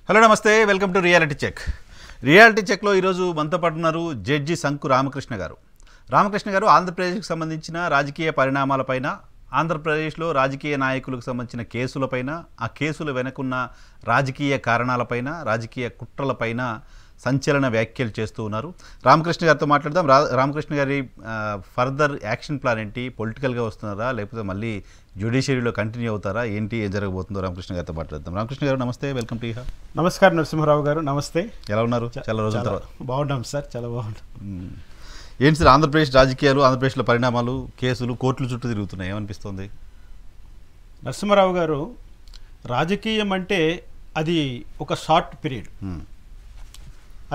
Hello నమస్తే, welcome to reality check. Reality చెక్లో ఈరోజు మనతో పాటు ఉన్నారు జడ్జి సంకు రామకృష్ణ గారు. రామకృష్ణ గారు ఆంధ్రప్రదేశ్కి సంబంధించిన రాజకీయ పరిణామాలపైన, ఆంధ్రప్రదేశ్లో రాజకీయ నాయకులకు సంబంధించిన కేసులపైన, ఆ కేసుల వెనుకున్న రాజకీయ కారణాలపైన, రాజకీయ కుట్రలపైన సంచలన వ్యాఖ్యలు చేస్తూ ఉన్నారు. రామకృష్ణ గారితో మాట్లాడదాం. రామకృష్ణ గారి ఫర్దర్ యాక్షన్ ప్లాన్ ఏంటి? పొలిటికల్గా వస్తున్నారా, లేకపోతే మళ్ళీ జ్యుడిషియరీలో కంటిన్యూ అవుతారా, ఏంటి ఏం జరగబోతుందో రామకృష్ణ గారితో మాట్లాడదాం. రామకృష్ణ గారు నమస్తే, వెల్కమ్ టు. నమస్కారం నరసింహారావు గారు. నమస్తే. ఎలా ఉన్నారు? చాలా రోజుల తర్వాత. బాగున్నాం సార్, చాలా బాగున్నాం. ఏంటి సార్ ఆంధ్రప్రదేశ్ రాజకీయాలు, ఆంధ్రప్రదేశ్లో పరిణామాలు, కేసులు, కోర్టుల చుట్టూ తిరుగుతున్నాయి, ఏమనిపిస్తుంది? నరసింహారావు గారు, రాజకీయం అంటే అది ఒక షార్ట్ పీరియడ్.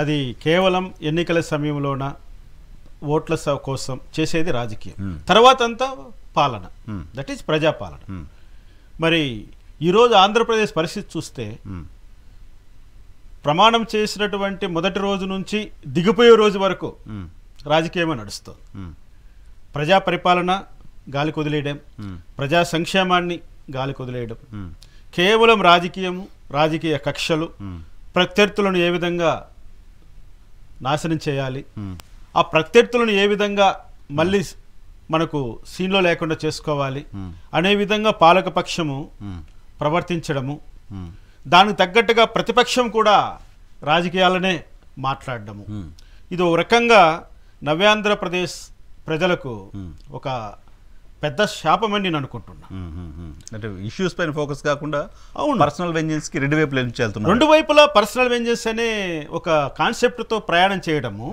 అది కేవలం ఎన్నికల సమయంలోన ఓట్ల కోసం చేసేది రాజకీయం. తర్వాత అంతా పాలన, దట్ ఈజ్ ప్రజాపాలన. మరి ఈరోజు ఆంధ్రప్రదేశ్ పరిస్థితి చూస్తే ప్రమాణం చేసినటువంటి మొదటి రోజు నుంచి దిగిపోయే రోజు వరకు రాజకీయమే నడుస్తుంది. ప్రజా పరిపాలన గాలి కొదిలేయడం, ప్రజా సంక్షేమాన్ని గాలి కొదిలేయడం, కేవలం రాజకీయము, రాజకీయ కక్షలు, ప్రత్యర్థులను ఏ విధంగా నాశనం చేయాలి, ఆ ప్రత్యర్థులను ఏ విధంగా మళ్ళీ మనకు సీన్లో లేకుండా చేసుకోవాలి అనే విధంగా పాలకపక్షము ప్రవర్తించడము, దానికి తగ్గట్టుగా ప్రతిపక్షం కూడా రాజకీయాలనే మాట్లాడడము, ఇది ఒక రకంగా నవ్యాంధ్రప్రదేశ్ ప్రజలకు ఒక పెద్ద శాపమని నేను అనుకుంటున్నా. అంటే ఇష్యూస్ పైన ఫోకస్ కాకుండా పర్సనల్ వెంజెన్స్ కి రెండు వైపులు వెళ్తున్నారు. రెండు వైపులా పర్సనల్ వెంజెన్స్ అనే ఒక కాన్సెప్ట్తో ప్రయాణం చేయడము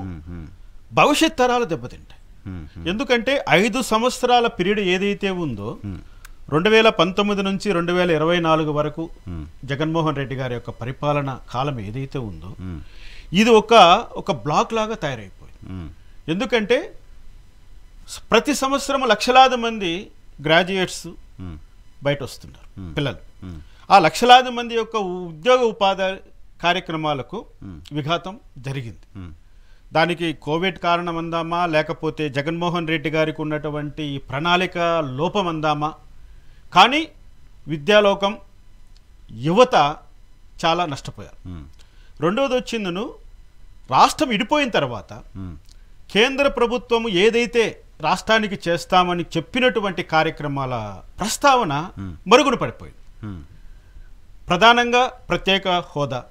భవిష్యత్ తరాలు దెబ్బతింటాయి. ఎందుకంటే 5 సంవత్సరాల పీరియడ్ ఏదైతే ఉందో 2019 నుంచి 2024 వరకు జగన్మోహన్ రెడ్డి గారి యొక్క పరిపాలన కాలం ఏదైతే ఉందో ఇది ఒక బ్లాక్ లాగా తయారైపోయింది. ఎందుకంటే ప్రతి సంవత్సరం లక్షలాది మంది గ్రాడ్యుయేట్స్ బయట వస్తున్నారు, పిల్లలు. ఆ లక్షలాది మంది యొక్క ఉద్యోగ ఉపాధి కార్యక్రమాలకు విఘాతం జరిగింది. దానికి కోవిడ్ కారణం అందామా, లేకపోతే జగన్మోహన్ రెడ్డి గారికి ఉన్నటువంటి ప్రణాళిక లోపం అందామా, కానీ విద్యాలోకం, యువత చాలా నష్టపోయారు. రెండవది వచ్చిందను, రాష్ట్రం విడిపోయిన తర్వాత కేంద్ర ప్రభుత్వం ఏదైతే రాష్ట్రానికి చేస్తామని చెప్పినటువంటి కార్యక్రమాల ప్రస్తావన మరుగున పడిపోయింది. ప్రధానంగా ప్రత్యేక హోదా,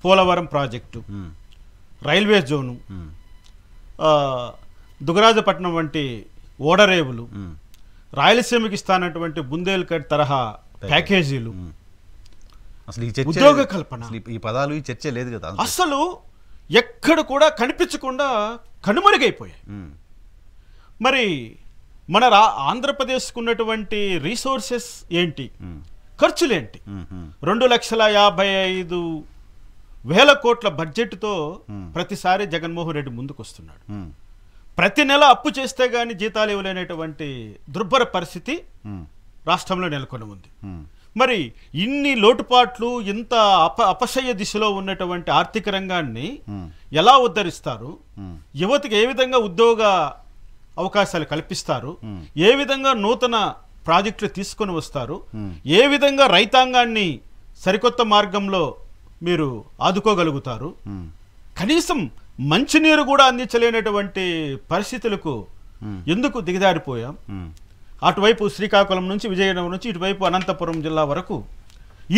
Polavaram project, railway zone, Dugarajapatnam వంటి ఓడరేవులు, రాయలసీమకి ఇస్తానటువంటి బుందేల్ఖండ్ తరహా ప్యాకేజీలు, ఉద్యోగ కల్పన, ఈ పదాలు ఈ చర్చ లేదు కదా, అసలు ఎక్కడ కూడా కనిపించకుండా కనుమరుగైపోయాయి. మరి మన ఆంధ్రప్రదేశ్కు ఉన్నటువంటి రీసోర్సెస్ ఏంటి, ఖర్చులేంటి? 2,55,000 కోట్ల బడ్జెట్తో ప్రతిసారి జగన్మోహన్ రెడ్డి ముందుకు వస్తున్నాడు. ప్రతి నెల అప్పు చేస్తే గాని జీతాలు ఇవ్వలేనటువంటి దుర్భర పరిస్థితి రాష్ట్రంలో నెలకొని ఉంది. మరి ఇన్ని లోటుపాట్లు, ఇంత అపశయ దిశలో ఉన్నటువంటి ఆర్థిక రంగాన్ని ఎలా ఉద్ధరిస్తారు? యువతకి ఏ విధంగా ఉద్యోగ అవకాశాలు కల్పిస్తారు? ఏ విధంగా నూతన ప్రాజెక్టులు తీసుకొని వస్తారు? ఏ విధంగా రైతాంగాన్ని సరికొత్త మార్గంలో మీరు ఆదుకోగలుగుతారు? కనీసం మంచినీరు కూడా అందించలేనటువంటి పరిస్థితులకు ఎందుకు దిగజారిపోయాం? అటువైపు శ్రీకాకుళం నుంచి, విజయనగరం నుంచి ఇటువైపు అనంతపురం జిల్లా వరకు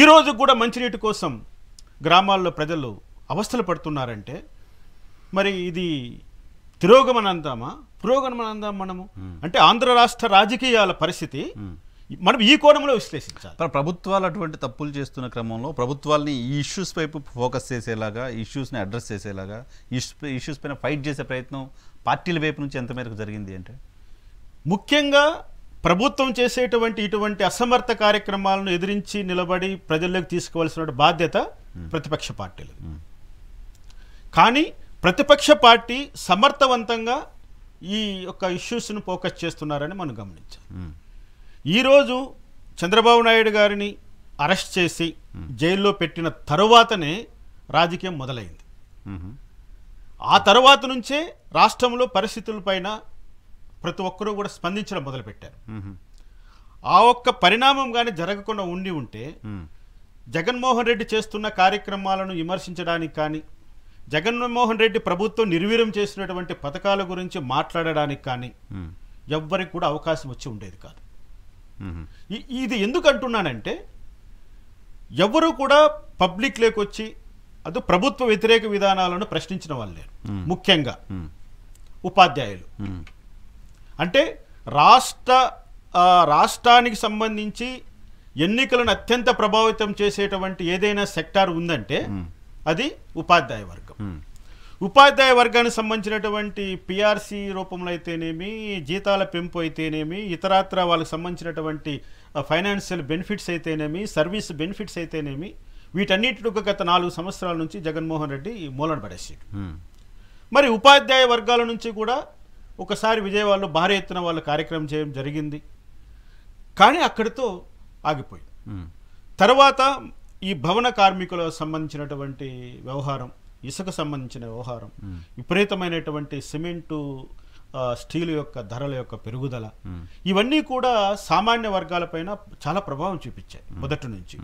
ఈరోజు కూడా మంచినీటి కోసం గ్రామాల్లో ప్రజలు అవస్థలు పడుతున్నారంటే మరి ఇది తిరోగమనందామా, పురోగమనందామా? మనము అంటే ఆంధ్ర రాష్ట్ర రాజకీయాల పరిస్థితి మనం ఈ కోణంలో విశ్లేషించాలి. ప్రభుత్వాలు అటువంటి తప్పులు చేస్తున్న క్రమంలో ప్రభుత్వాలని ఈ ఇష్యూస్ వైపు ఫోకస్ చేసేలాగా, ఇష్యూస్ని అడ్రస్ చేసేలాగా, ఇష్యూస్ పైన ఫైట్ చేసే ప్రయత్నం పార్టీల వైపు నుంచి ఎంత మేరకు జరిగింది అంటే, ముఖ్యంగా ప్రభుత్వం చేసేటువంటి ఇటువంటి అసమర్థ కార్యక్రమాలను ఎదిరించి నిలబడి ప్రజల్లోకి తీసుకోవాల్సిన బాధ్యత ప్రతిపక్ష పార్టీలు. కానీ ప్రతిపక్ష పార్టీ సమర్థవంతంగా ఈ యొక్క ఇష్యూస్ను ఫోకస్ చేస్తున్నారని మనం గమనించాం. ఈరోజు చంద్రబాబు నాయుడు గారిని అరెస్ట్ చేసి జైల్లో పెట్టిన తరువాతనే రాజకీయం మొదలైంది. ఆ తర్వాత నుంచే రాష్ట్రంలో పరిస్థితులపైన ప్రతి ఒక్కరూ కూడా స్పందించడం మొదలుపెట్టారు. ఆ ఒక్క పరిణామం కానీ జరగకుండా ఉండి ఉంటే జగన్మోహన్ రెడ్డి చేస్తున్న కార్యక్రమాలను విమర్శించడానికి కానీ, జగన్మోహన్ రెడ్డి ప్రభుత్వం నిర్వీర్యం చేసినటువంటి పథకాల గురించి మాట్లాడడానికి కానీ ఎవ్వరికి కూడా అవకాశం వచ్చి ఉండేది కాదు. ఇది ఎందుకు అంటున్నానంటే, ఎవరు కూడా పబ్లిక్ లేకొచ్చి అది ప్రభుత్వ వ్యతిరేక విధానాలను ప్రశ్నించిన వాళ్ళు లేరు. ముఖ్యంగా ఉపాధ్యాయులు. అంటే రాష్ట్రానికి సంబంధించి ఎన్నికలను అత్యంత ప్రభావితం చేసేటువంటి ఏదైనా సెక్టార్ ఉందంటే అది ఉపాధ్యాయ వర్గం. ఉపాధ్యాయ వర్గానికి సంబంధించినటువంటి పిఆర్సీ రూపంలో అయితేనేమి, జీతాల పెంపు అయితేనేమి, ఇతరత్ర వాళ్ళకి సంబంధించినటువంటి ఫైనాన్షియల్ బెనిఫిట్స్ అయితేనేమి, సర్వీస్ బెనిఫిట్స్ అయితేనేమి, వీటన్నిటికి గత 4 సంవత్సరాల నుంచి జగన్మోహన్ రెడ్డి మూలన పడేసాడు. మరి ఉపాధ్యాయ వర్గాల నుంచి కూడా ఒకసారి విజయవాడలో భారీ ఎత్తున వాళ్ళు కార్యక్రమం చేయడం జరిగింది. కానీ అక్కడితో ఆగిపోయింది. తర్వాత ఈ భవన కార్మికులకు సంబంధించినటువంటి వ్యవహారం, ఇసుక సంబంధించిన వ్యవహారం, విపరీతమైనటువంటి సిమెంటు స్టీల్ యొక్క ధరల యొక్క పెరుగుదల, ఇవన్నీ కూడా సామాన్య వర్గాలపైన చాలా ప్రభావం చూపించాయి మొదటి నుంచి.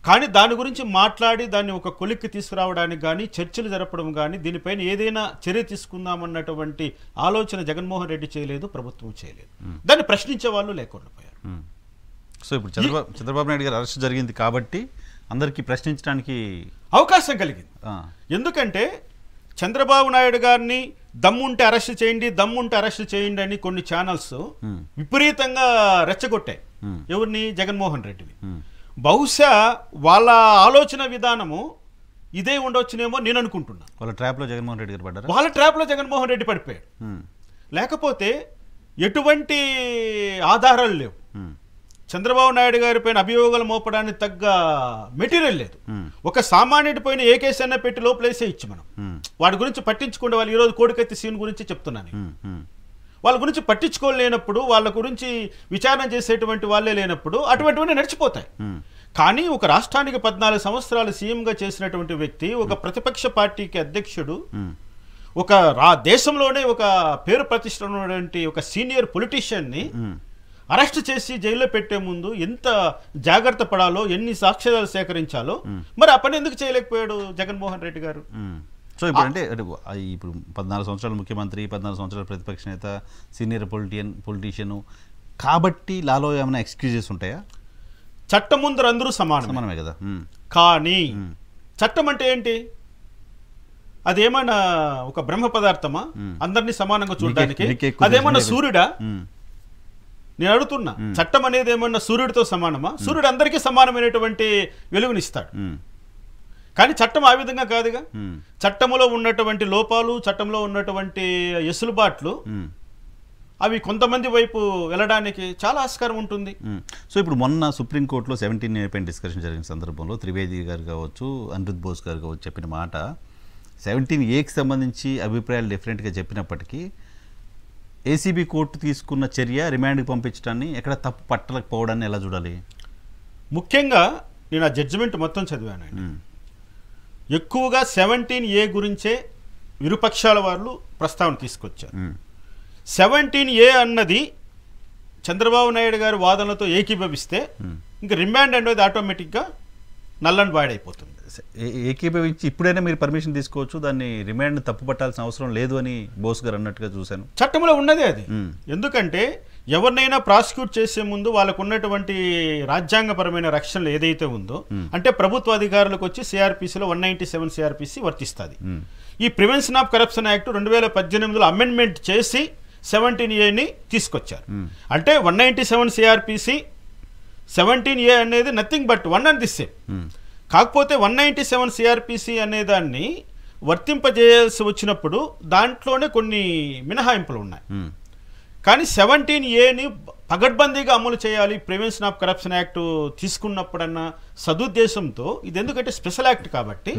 కానీ దాని గురించి మాట్లాడి దాన్ని ఒక కొలిక్కి తీసుకురావడానికి కానీ, చర్చలు జరపడం కానీ, దీనిపైన ఏదైనా చర్య తీసుకుందామన్నటువంటి ఆలోచన జగన్మోహన్ రెడ్డి చేయలేదు, ప్రభుత్వం చేయలేదు. దాన్ని ప్రశ్నించే వాళ్ళు లేకుండా పోయారు. సో ఇప్పుడు చంద్రబాబు నాయుడు గారు అరెస్ట్ జరిగింది కాబట్టి అందరికీ ప్రశ్నించడానికి అవకాశం కలిగింది. ఎందుకంటే చంద్రబాబు నాయుడు గారిని దమ్ముంటే అరెస్ట్ చేయండి, దమ్ముంటే అరెస్ట్ చేయండి అని కొన్ని ఛానల్స్ విపరీతంగా రెచ్చగొట్టాయి. ఎవరిని? జగన్మోహన్ రెడ్డిని. బహుశా వాళ్ళ ఆలోచన విధానము ఇదే ఉండొచ్చునేమో నేను అనుకుంటున్నా. వాళ్ళ ట్రాప్లో జగన్మోహన్ రెడ్డి గారు పడ్డారు. వాళ్ళ ట్రాప్లో జగన్మోహన్ రెడ్డి పడిపోయాడు. లేకపోతే ఎటువంటి ఆధారాలు లేవు. చంద్రబాబు నాయుడు గారి పైన అభియోగాలు మోపడానికి తగ్గ మెటీరియల్ లేదు. ఒక సామాన్యుడి పైన ఏ కేసు అన్నా పెట్టి లోపలేసే ఇచ్చి మనం వాడి గురించి పట్టించుకుంటే, వాళ్ళు ఈరోజు కోడికత్తి సీన్ గురించి చెప్తున్నాను, వాళ్ళ గురించి పట్టించుకోలేనప్పుడు, వాళ్ళ గురించి విచారణ చేసేటువంటి వాళ్ళే లేనప్పుడు అటువంటివన్నీ నడిచిపోతాయి. కానీ ఒక రాష్ట్రానికి 14 సంవత్సరాలు సీఎంగా చేసినటువంటి వ్యక్తి, ఒక ప్రతిపక్ష పార్టీకి అధ్యక్షుడు, ఒక దేశంలోనే ఒక పేరు ప్రతిష్ట ఉన్నటువంటి ఒక సీనియర్ పొలిటీషియన్ని అరెస్ట్ చేసి జైల్లో పెట్టే ముందు ఎంత జాగ్రత్త పడాలో, ఎన్ని సాక్ష్యాలు సేకరించాలో మరి ఆ పని ఎందుకు చేయలేకపోయాడు జగన్మోహన్ రెడ్డి గారు? సో ఇప్పుడు అంటే ఇప్పుడు 14 సంవత్సరాల ముఖ్యమంత్రి, 14 సంవత్సరాల ప్రతిపక్ష నేత, సీనియర్ పొలిటీషియన్ కాబట్టి లాలో ఏమైనా ఎక్స్క్యూజెస్ ఉంటాయా? చట్టం ముందర అందరూ సమానమే కదా. కానీ చట్టం అంటే ఏంటి? అదేమన్నా ఒక బ్రహ్మ పదార్థమా అందరినీ సమానంగా చూడడానికి? అదేమన్నా సూర్యుడా? నేను అడుగుతున్నా, చట్టం అనేది ఏమన్నా సూర్యుడితో సమానమా? సూర్యుడు అందరికీ సమానమైనటువంటి వెలుగునిస్తాడు. కానీ చట్టం ఆ విధంగా కాదుగా. చట్టంలో ఉన్నటువంటి లోపాలు, చట్టంలో ఉన్నటువంటి ఎసులుబాట్లు అవి కొంతమంది వైపు వెళ్ళడానికి చాలా ఆస్కారం ఉంటుంది. సో ఇప్పుడు మొన్న సుప్రీంకోర్టులో 17A పైన డిస్కషన్ జరిగిన సందర్భంలో త్రివేది గారు కావచ్చు, అనిరుద్ బోస్ గారు కావచ్చు చెప్పిన మాట, 17Aకి సంబంధించి అభిప్రాయాలు డిఫరెంట్గా చెప్పినప్పటికీ ఏసీబీ కోర్టు తీసుకున్న చర్య రిమాండ్కి పంపించడాన్ని ఎక్కడ తప్పు పట్టలేకపోవడాన్ని ఎలా చూడాలి? ముఖ్యంగా నేను ఆ జడ్జిమెంట్ మొత్తం చదివానండి. ఎక్కువగా 17A గురించే ఇరుపక్షాల వాళ్ళు ప్రస్తావన తీసుకొచ్చారు. 17A అన్నది చంద్రబాబు నాయుడు గారి వాదనలతో ఏకీభవిస్తే ఇంకా రిమాండ్ అనేది ఆటోమేటిక్గా నల్ అండ్ వాయిడ్ అయిపోతుంది. ఏకీభవించి ఇప్పుడైనా మీరు పర్మిషన్ తీసుకోవచ్చు, దాన్ని రిమాండ్ తప్పు పట్టాల్సిన అవసరం లేదు అని బోస్ గారు అన్నట్టుగా చూశాను. చట్టంలో ఉన్నదే అది. ఎందుకంటే ఎవరినైనా ప్రాసిక్యూట్ చేసే ముందు వాళ్ళకు ఉన్నటువంటి రాజ్యాంగపరమైన రక్షణలు ఏదైతే ఉందో, అంటే ప్రభుత్వ అధికారులకు వచ్చి సిఆర్పిసిలో 197 సిఆర్పిసి వర్తిస్తుంది. ఈ ప్రివెన్షన్ ఆఫ్ కరప్షన్ యాక్ట్ 2018లో అమెండ్మెంట్ చేసి 17Aని తీసుకొచ్చారు. అంటే 197 సిఆర్పిసి 17A అనేది nothing but one and the same. కాకపోతే 197 సిఆర్పిసి అనే దాన్ని వర్తింపజేయాల్సి వచ్చినప్పుడు దాంట్లోనే కొన్ని మినహాయింపులు ఉన్నాయి. కానీ 17Aని పగడ్బందీగా అమలు చేయాలి ప్రివెన్షన్ ఆఫ్ కరప్షన్ యాక్ట్ తీసుకున్నప్పుడన్న సదుద్దేశంతో, ఇది ఎందుకంటే స్పెషల్ యాక్ట్ కాబట్టి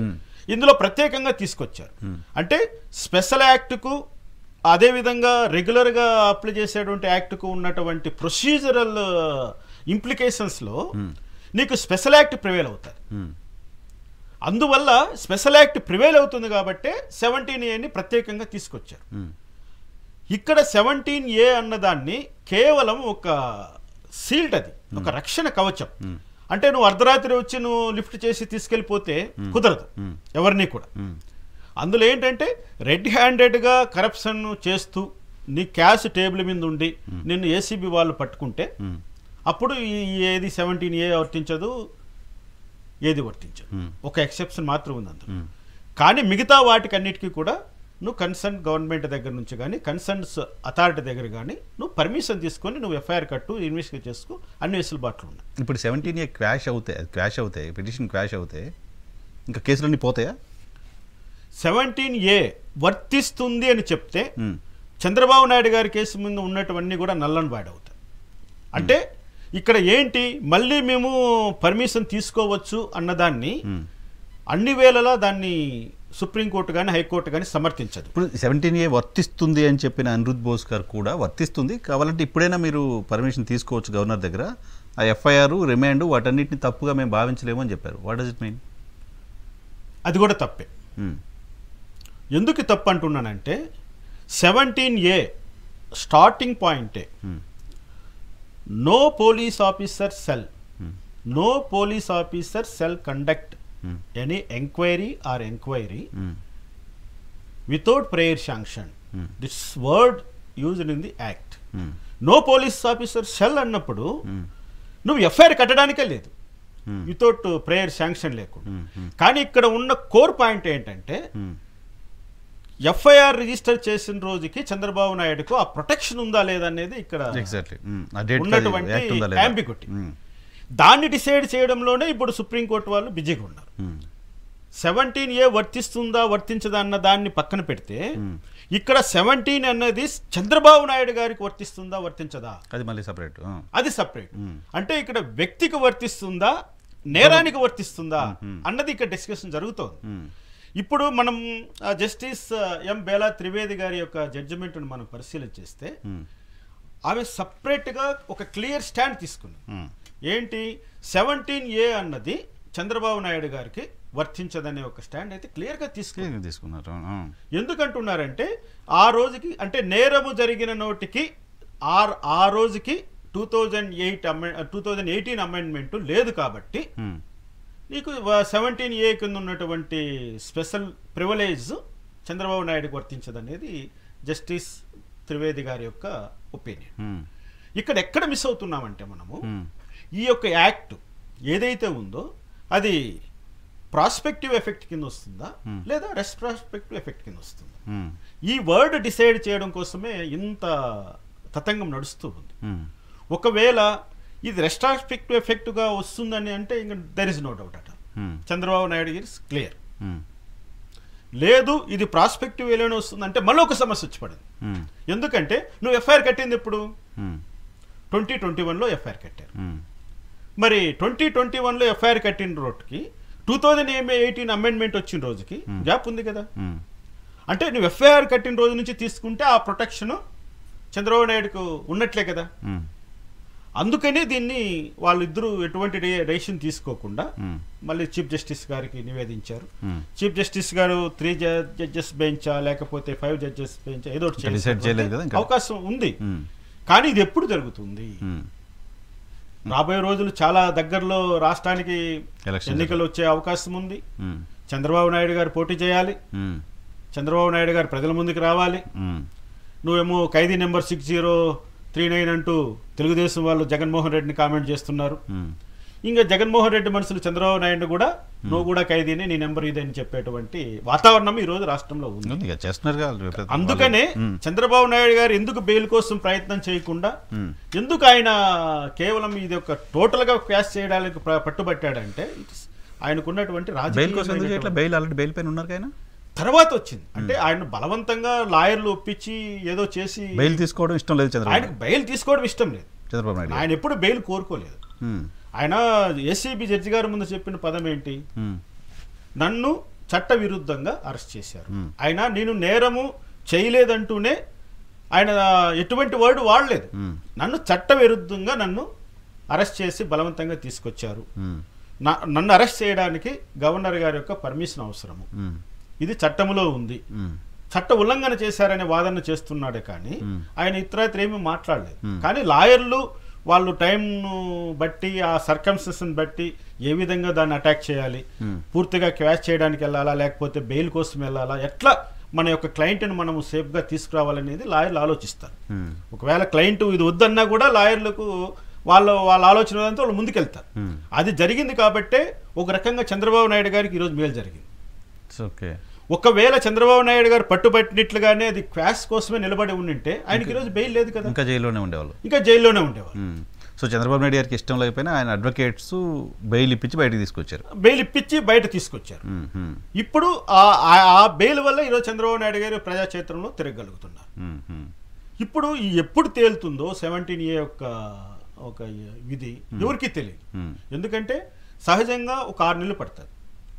ఇందులో ప్రత్యేకంగా తీసుకొచ్చారు. అంటే స్పెషల్ యాక్ట్కు అదేవిధంగా రెగ్యులర్గా అప్లై చేసేటువంటి యాక్ట్కు ఉన్నటువంటి ప్రొసీజరల్ ఇంప్లికేషన్స్లో నీకు స్పెషల్ యాక్ట్ ప్రివేల్ అవుతుంది. అందువల్ల స్పెషల్ యాక్ట్ ప్రివేల్ అవుతుంది కాబట్టి 17Aని ప్రత్యేకంగా తీసుకొచ్చారు. ఇక్కడ 17A అన్నదాన్ని కేవలం ఒక సీల్డ్, అది ఒక రక్షణ కవచం. అంటే నువ్వు అర్ధరాత్రి వచ్చి నువ్వు లిఫ్ట్ చేసి తీసుకెళ్ళిపోతే కుదరదు ఎవరిని కూడా. అందులో ఏంటంటే రెడ్ హ్యాండెడ్గా కరప్షన్ చేస్తూ నీ క్యాష్ టేబుల్ మీద ఉండి నిన్ను ఏసీబీ వాళ్ళు పట్టుకుంటే అప్పుడు ఏది 17A వర్తించదు, ఏది వర్తించదు. ఒక ఎక్సెప్షన్ మాత్రం ఉంది అందులో. కానీ మిగతా వాటికి అన్నిటికీ కూడా నువ్వు కన్సర్న్ గవర్నమెంట్ దగ్గర నుంచి కానీ కన్సర్న్స్ అథారిటీ దగ్గర కానీ నువ్వు పర్మిషన్ తీసుకొని నువ్వు ఎఫ్ఐఆర్ కట్టు, ఇన్వెస్టిగేట్ చేసుకో, అన్ని వెసులుబాట్లు ఉన్నాయి. ఇప్పుడు 17A క్వాష్ అవుతాయి పిటిషన్ క్వాష్ అవుతాయి, ఇంకా కేసులన్నీ పోతాయా? 17A వర్తిస్తుంది అని చెప్తే చంద్రబాబు నాయుడు గారి కేసు ముందు ఉన్నటువన్నీ కూడా నల్ అండ్ వాయిడ్ అవుతాయి. అంటే ఇక్కడ ఏంటి, మళ్ళీ మేము పర్మిషన్ తీసుకోవచ్చు అన్నదాన్ని అన్ని వేళలా దాన్ని సుప్రీంకోర్టు కానీ హైకోర్టు కానీ సమర్థించదు. ఇప్పుడు 17A వర్తిస్తుంది అని చెప్పిన అనిరుద్ బోస్ గారు కూడా వర్తిస్తుంది కావాలంటే ఇప్పుడైనా మీరు పర్మిషన్ తీసుకోవచ్చు గవర్నర్ దగ్గర, ఆ ఎఫ్ఐఆర్ రిమాండ్ వాటన్నిటిని తప్పుగా మేము భావించలేము అని చెప్పారు. What does it mean? అది కూడా తప్పే. ఎందుకు తప్పు అంటున్నానంటే 17A స్టార్టింగ్ పాయింటే no police officer shall conduct any enquiry or enquiry without prior sanction. This word used in the act. No police officer shall అన్నప్పుడు నువ్వు ఎఫ్ఐఆర్ కట్టడానికే లేదు వితౌట్ ప్రేయర్ శాంక్షన్ లేకుండా. కానీ ఇక్కడ ఉన్న కోర్ పాయింట్ ఏంటంటే ఎఫ్ఐఆర్ రిజిస్టర్ చేసిన రోజుకి చంద్రబాబు నాయుడుకు ఆ ప్రొటెక్షన్ ఉందా లేదా అనేది ఇక్కడ ఉన్నటువంటి అంబిగ్యూటీ. దాన్ని డిసైడ్ చేయడంలోనే ఇప్పుడు సుప్రీంకోర్టు వాళ్ళు బిజీగా ఉన్నారు. 17A వర్తిస్తుందా వర్తించదా అన్న దాన్ని పక్కన పెడితే ఇక్కడ 17 అన్నది చంద్రబాబు నాయుడు గారికి వర్తిస్తుందా వర్తించదా అది మళ్ళీ సపరేట్. అది సపరేట్. అంటే ఇక్కడ వ్యక్తికి వర్తిస్తుందా నేరానికి వర్తిస్తుందా అన్నది ఇక్కడ డిస్కషన్ జరుగుతోంది. ఇప్పుడు మనం జస్టిస్ ఎం బేలా త్రివేది గారి యొక్క జడ్జిమెంట్ను మనం పరిశీలన చేస్తే ఆమె సపరేట్గా ఒక క్లియర్ స్టాండ్ తీసుకుంది. ఏంటి, 17A అన్నది చంద్రబాబు నాయుడు గారికి వర్తించదనే ఒక స్టాండ్ అయితే క్లియర్గా తీసుకున్నారు. ఎందుకంటున్నారంటే ఆ రోజుకి అంటే నేరము జరిగిన నోటికి ఆ రోజుకి 2018 అమెండ్మెంట్ లేదు కాబట్టి నీకు 17A కింద ఉన్నటువంటి స్పెషల్ ప్రివిలేజ్ చంద్రబాబు నాయుడుకి వర్తించదనేది జస్టిస్ త్రివేది గారి యొక్క ఒపీనియన్. ఇక్కడ ఎక్కడ మిస్ అవుతున్నామంటే మనము ఈ యొక్క యాక్ట్ ఏదైతే ఉందో అది ప్రాస్పెక్టివ్ ఎఫెక్ట్ కింద వస్తుందా లేదా రెస్ట్రాస్పెక్టివ్ ఎఫెక్ట్ కింద వస్తుందా, ఈ వర్డ్ డిసైడ్ చేయడం కోసమే ఇంత తతంగం నడుస్తూ ఉంది. ఒకవేళ ఇది రెస్ట్రాస్పెక్టివ్ ఎఫెక్ట్గా వస్తుందని అంటే ఇంకా దెర్ ఇస్ నో డౌట్ అట. Chandrababu Naidu is clear. లేదు ఇది ప్రాస్పెక్టివ్ వేలోనే వస్తుందంటే మళ్ళీ ఒక సమస్య వచ్చి పడింది. ఎందుకంటే నువ్వు ఎఫ్ఐఆర్ కట్టింది ఎప్పుడు 2021లో ఎఫ్ఐఆర్ కట్టారు. మరి 2021లో ఎఫ్ఐఆర్ కట్టిన రోజుకి 2018 అమెండ్మెంట్ వచ్చిన రోజుకి గ్యాప్ ఉంది కదా. అంటే నువ్వు ఎఫ్ఐఆర్ కట్టిన రోజు నుంచి తీసుకుంటే ఆ ప్రొటెక్షన్ చంద్రబాబు నాయుడుకు ఉన్నట్లే కదా. అందుకనే దీన్ని వాళ్ళిద్దరూ ఎటువంటి డెసిషన్ తీసుకోకుండా మళ్ళీ చీఫ్ జస్టిస్ గారికి నివేదించారు. చీఫ్ జస్టిస్ గారు 3 జడ్జెస్ బెంచా లేకపోతే 5 జడ్జెస్ బెంచా ఏదో అవకాశం ఉంది. కానీ ఇది ఎప్పుడు జరుగుతుంది? రాబోయే రోజులు చాలా దగ్గరలో రాష్ట్రానికి ఎన్నికలు వచ్చే అవకాశం ఉంది. చంద్రబాబు నాయుడు గారు పోటీ చేయాలి. చంద్రబాబు నాయుడు గారు ప్రజల ముందుకు రావాలి. నువ్వేమో ఖైదీ నెంబర్ 6039 అంటూ తెలుగుదేశం వాళ్ళు జగన్మోహన్ రెడ్డిని కామెంట్ చేస్తున్నారు. ఇంకా జగన్మోహన్ రెడ్డి మనుషులు చంద్రబాబు నాయుడు కూడా నువ్వు కూడా ఖైదీని నీ నెంబర్ ఇదని చెప్పేటువంటి వాతావరణం ఈ రోజు రాష్ట్రంలో ఉంది. అందుకనే చంద్రబాబు నాయుడు గారు ఎందుకు బెయిల్ కోసం ప్రయత్నం చేయకుండా ఎందుకు ఆయన కేవలం ఇది ఒక టోటల్ గా క్యాష్ చేయడానికి పట్టుబట్టాడంటే ఆయనకున్నటువంటి రాజకీయ తర్వాత వచ్చింది. అంటే ఆయన బలవంతంగా లాయర్లు ఒప్పించి ఏదో చేసి బెయిల్ తీసుకోవడం ఇష్టం లేదు. ఆయనకు బెయిల్ తీసుకోవడం ఇష్టం లేదు. ఆయన ఎప్పుడు బెయిల్ కోరుకోలేదు. ఆయన ఏసీబీ జడ్జి గారి ముందు చెప్పిన పదం ఏంటి, నన్ను చట్ట విరుద్ధంగా అరెస్ట్ చేశారు. ఆయన నేను నేరము చేయలేదంటూనే ఆయన ఎటువంటి వర్డ్ వాడలేదు. నన్ను చట్ట విరుద్ధంగా నన్ను అరెస్ట్ చేసి బలవంతంగా తీసుకొచ్చారు. నన్ను అరెస్ట్ చేయడానికి గవర్నర్ గారి యొక్క పర్మిషన్ అవసరము, ఇది చట్టములో ఉంది, చట్ట ఉల్లంఘన చేశారనే వాదన చేస్తున్నాడే కానీ ఆయన ఇతరత్ర ఏమీ మాట్లాడలేదు. కానీ లాయర్లు వాళ్ళు టైంను బట్టి ఆ సర్కమ్స్టెన్స్ని బట్టి ఏ విధంగా దాన్ని అటాక్ చేయాలి, పూర్తిగా క్వాష్ చేయడానికి వెళ్ళాలా లేకపోతే బెయిల్ కోసం వెళ్ళాలా, ఎట్లా మన యొక్క క్లయింట్ని మనము సేఫ్గా తీసుకురావాలనేది లాయర్లు ఆలోచిస్తారు. ఒకవేళ క్లయింట్ ఇది వద్దన్నా కూడా లాయర్లకు వాళ్ళ ఆలోచన వాళ్ళు ముందుకెళ్తారు. అది జరిగింది కాబట్టే ఒక రకంగా చంద్రబాబు నాయుడు గారికి ఈరోజు మేలు జరిగింది. ఓకే, ఒకవేళ చంద్రబాబు నాయుడు గారు పట్టుబట్టినట్లుగానే అది క్వాష్ కోసమే నిలబడి ఉండింటే ఆయనకి ఈరోజు బెయిల్ లేదు కదా, ఇంకా జైల్లోనే ఉండేవాళ్ళు. సో చంద్రబాబు నాయుడు గారికి ఇష్టం లేకపోయినా ఆయన అడ్వకేట్స్ బెయిల్ ఇప్పించి బయట తీసుకొచ్చారు. ఇప్పుడు ఆ బెయిల్ వల్ల ఈరోజు చంద్రబాబు నాయుడు గారు ప్రజాక్షేత్రంలో తిరగలుగుతున్నారు. ఇప్పుడు ఎప్పుడు తేలుతుందో 17A ఒక విధి ఎవరికి తెలియదు. ఎందుకంటే సహజంగా ఒక 6 నెలలు పడుతుంది.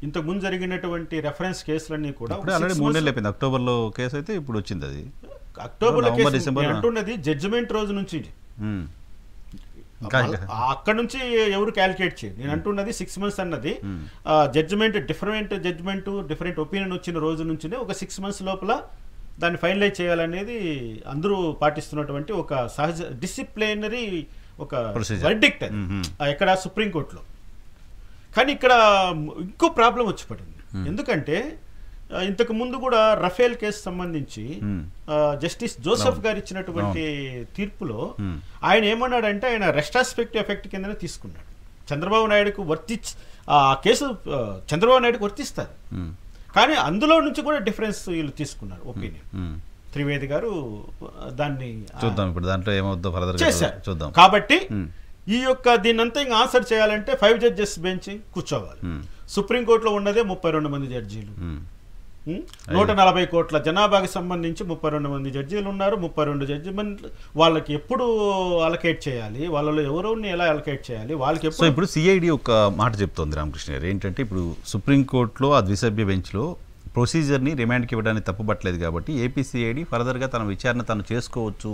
ఇంతకు ముందు జరిగినటువంటి రెఫరెన్స్ కేసులన్నీ కూడా 3 నెలలు అయిపోయింది. అక్టోబర్లో కేసు అయితే ఇప్పుడు వచ్చింది. అది అక్టోబర్ అంటున్నది జడ్జిమెంట్ రోజు నుంచి, అక్కడ నుంచి ఎవరు క్యాలిక్యులేట్ చేయరు. నేను అంటున్నది 6 months అన్నది జడ్జిమెంట్ డిఫరెంట్ ఒపీనియన్ వచ్చిన రోజు నుంచి ఒక 6 months లోపల దాన్ని ఫైనలైజ్ చేయాలనేది అందరూ పాటిస్తున్నటువంటి ఒక సహజ డిసిప్లినరీ ఒక వర్డిక్ట్ అది ఎక్కడ సుప్రీంకోర్టులో. కానీ ఇక్కడ ఇంకో ప్రాబ్లం వచ్చి పడింది. ఎందుకంటే ఇంతకు ముందు కూడా రఫేల్ కేసు సంబంధించి జస్టిస్ జోసెఫ్ గారు ఇచ్చినటువంటి తీర్పులో ఆయన ఏమన్నాడంటే ఆయన రెస్ట్రాస్పెక్టివ్ ఎఫెక్ట్ కిందనే తీసుకున్నాడు. చంద్రబాబు నాయుడుకు ఆ కేసు చంద్రబాబు నాయుడుకు వర్తిస్తారు, కానీ అందులో నుంచి కూడా డిఫరెన్స్ వీళ్ళు తీసుకున్నారు ఒపీనియన్. త్రివేది గారు దాన్ని చూద్దాం, ఇప్పుడు దాంట్లో ఏమవుతుందో ఫర్దర్ చేశారు. చూద్దాం. కాబట్టి ఈ యొక్క దీన్నంతా ఇంకా ఆన్సర్ చేయాలంటే 5 judges బెంచ్ కూర్చోవాలి. సుప్రీంకోర్టులో ఉన్నదే 32 మంది జడ్జీలు, 140 కోట్ల జనాభాకి సంబంధించి 32 మంది జడ్జీలు ఉన్నారు. 32 జడ్జిమెంట్ వాళ్ళకి ఎప్పుడు అలకేట్ చేయాలి, వాళ్ళలో ఎవరిని ఎలా అలకేట్ చేయాలి, వాళ్ళకి ఎప్పుడు. ఇప్పుడు సిఐడి ఒక మాట చెప్తోంది రామకృష్ణ గారు, ఏంటంటే ఇప్పుడు సుప్రీంకోర్టులో ఆ ద్విసభ్య బెంచ్లో ప్రొసీజర్ని రిమాండ్కి ఇవ్వడానికి తప్పుపట్టలేదు కాబట్టి ఏపీ సిఐడి ఫర్దర్గా తన విచారణ తను చేసుకోవచ్చు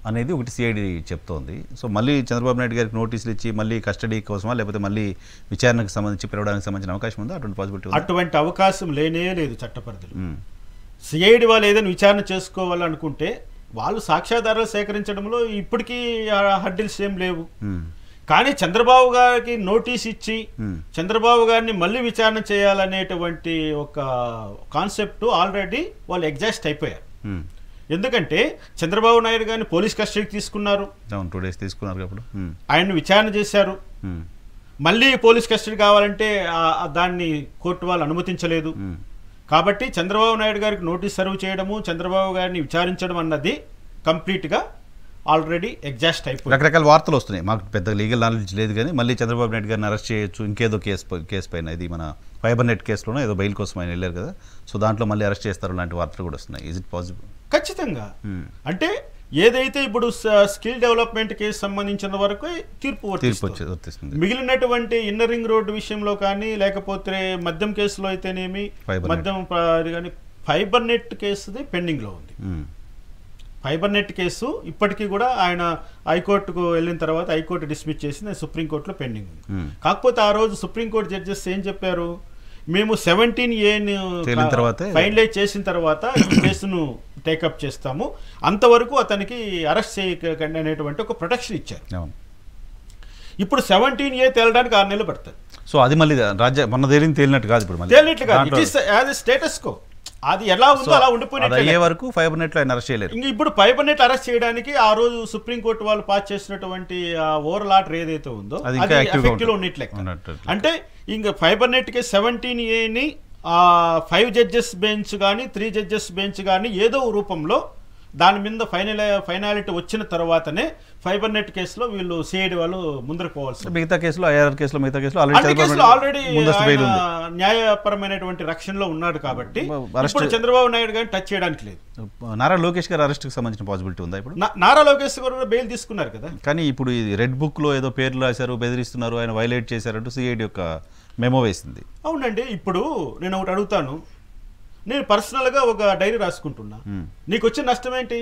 అనేది ఒకటి సిఐడి చెప్తోంది. సో మళ్ళీ చంద్రబాబు నాయుడు గారికి నోటీసులు ఇచ్చి మళ్ళీ కస్టడీ కోసమా లేకపోతే మళ్ళీ విచారణకు సంబంధించి పిలవడానికి సంబంధించిన అవకాశం ఉందా? అటువంటి పాసిబిలిటీ? అటువంటి అవకాశం లేనే లేదు చట్టపరిధిలో. సిఐడి వాళ్ళు ఏదైనా విచారణ చేసుకోవాలనుకుంటే వాళ్ళు సాక్ష్యాధారాలు సేకరించడంలో ఇప్పటికీ హడ్డిల్స్ ఏం లేవు. కానీ చంద్రబాబు గారికి నోటీస్ ఇచ్చి చంద్రబాబు గారిని మళ్ళీ విచారణ చేయాలనేటువంటి ఒక కాన్సెప్ట్ ఆల్రెడీ వాళ్ళు ఎగ్జాస్ట్ అయిపోయారు. ఎందుకంటే చంద్రబాబు నాయుడు గారిని పోలీస్ కస్టడీకి తీసుకున్నారు, 2 days తీసుకున్నారు కాబట్టి ఆయన్ని విచారణ చేశారు. మళ్ళీ పోలీస్ కస్టడీ కావాలంటే దాన్ని కోర్టు వాళ్ళు అనుమతించలేదు. కాబట్టి చంద్రబాబు నాయుడు గారికి నోటీస్ సర్వ్ చేయడము, చంద్రబాబు గారిని విచారించడం అన్నది కంప్లీట్గా ఆల్రెడీ ఎగ్జాస్ట్ అయిపోయింది. రకరకాల వార్తలు వస్తున్నాయి, మాకు పెద్ద లీగల్ నాలెడ్జ్ లేదు కానీ మళ్ళీ చంద్రబాబు నాయుడు గారిని అరెస్ట్ చేయొచ్చు ఇంకేదో కేసు పైన, ఇది మన ఫైబర్ నెట్ కేసులోనే ఏదో బెయిల్ కోసం ఆయన వెళ్ళారు కదా, సో దాంట్లో మళ్ళీ అరెస్ట్ చేస్తారు లాంటి వార్తలు కూడా వస్తున్నాయి. Is it possible? ఖచ్చితంగా. అంటే ఏదైతే ఇప్పుడు స్కిల్ డెవలప్మెంట్ కేసు సంబంధించిన వరకు తీర్పు వర్తిస్తుంది. మిగిలినటువంటి ఇన్నర్ రింగ్ రోడ్డు విషయంలో కానీ లేకపోతే మద్యం కేసులో అయితేనేమి, మద్యం కానీ ఫైబర్ నెట్ కేసుది పెండింగ్లో ఉంది. ఫైబర్ నెట్ కేసు ఇప్పటికీ కూడా ఆయన హైకోర్టుకు వెళ్ళిన తర్వాత హైకోర్టు డిస్మిస్ చేసి సుప్రీంకోర్టులో పెండింగ్ ఉంది. కాకపోతే ఆ రోజు సుప్రీంకోర్టు జడ్జెస్ ఏం చెప్పారు, మేము 17A ఫైనలైజ్ చేసిన తర్వాత ఈ కేసును టేకప్ చేస్తాము, అంతవరకు అతనికి అరెస్ట్ చేయకండి అనేటువంటి ఒక ప్రొటెక్షన్ ఇచ్చారు. ఇప్పుడు 17A తేలడానికి 6 నెలలు పడుతుంది. సో అది మళ్ళీ మొన్న తేలినట్టు కాదు, ఇప్పుడు తేలినట్లు కాదు, it is as a status quo. అది ఎలా ఉందో అలా ఉండిపోయినట్టు వరకు ఫైబర్ నెట్ ఆయన అరెస్ట్ చేయలేదు. ఇప్పుడు ఫైబర్ నెట్ అరెస్ట్ చేయడానికి ఆ రోజు సుప్రీంకోర్టు వాళ్ళు పాస్ చేసినటువంటి ఓవర్ ఆర్డర్ ఏదైతే ఉందో అది ఎఫెక్టివ్ లో ఉన్నట్లే. అంటే ఇంకా ఫైబర్ నెట్ కి 17Aని 5 judges బెంచ్ కానీ 3 judges బెంచ్ కానీ ఏదో రూపంలో దాని మీద ఫైనాలిటీ వచ్చిన తర్వాతనే ఫైబర్ నెట్ కేసులో వీళ్ళు సిఐడి వాళ్ళు ముందరకు పోవాల్సి. మిగతా కేసులో ఐఆర్ కేసులో మిగతా కేసులో ఆల్రెడీ న్యాయపరమైనటువంటి రక్షణలో ఉన్నాడు కాబట్టి ఇప్పుడు చంద్రబాబు నాయుడు గారిని టచ్ చేయడానికి లేదు. నారా లోకేష్ గారు అరెస్ట్ కి సంబంధించిన పాసిబిలిటీ ఉందా? ఇప్పుడు నారా లోకేష్ గారు బెయిల్ తీసుకున్నారు కదా, కానీ ఇప్పుడు రెడ్ బుక్ లో ఏదో పేర్లు రాశారు, బెదిరిస్తున్నారు, ఆయన వైలేట్ చేశారంటూ సిఐడి యొక్క మెమో వేసింది. అవునండి. ఇప్పుడు నేను ఒకటి అడుగుతాను, నేను పర్సనల్గా ఒక డైరీ రాసుకుంటున్నా, నీకు వచ్చిన నష్టం ఏంటి?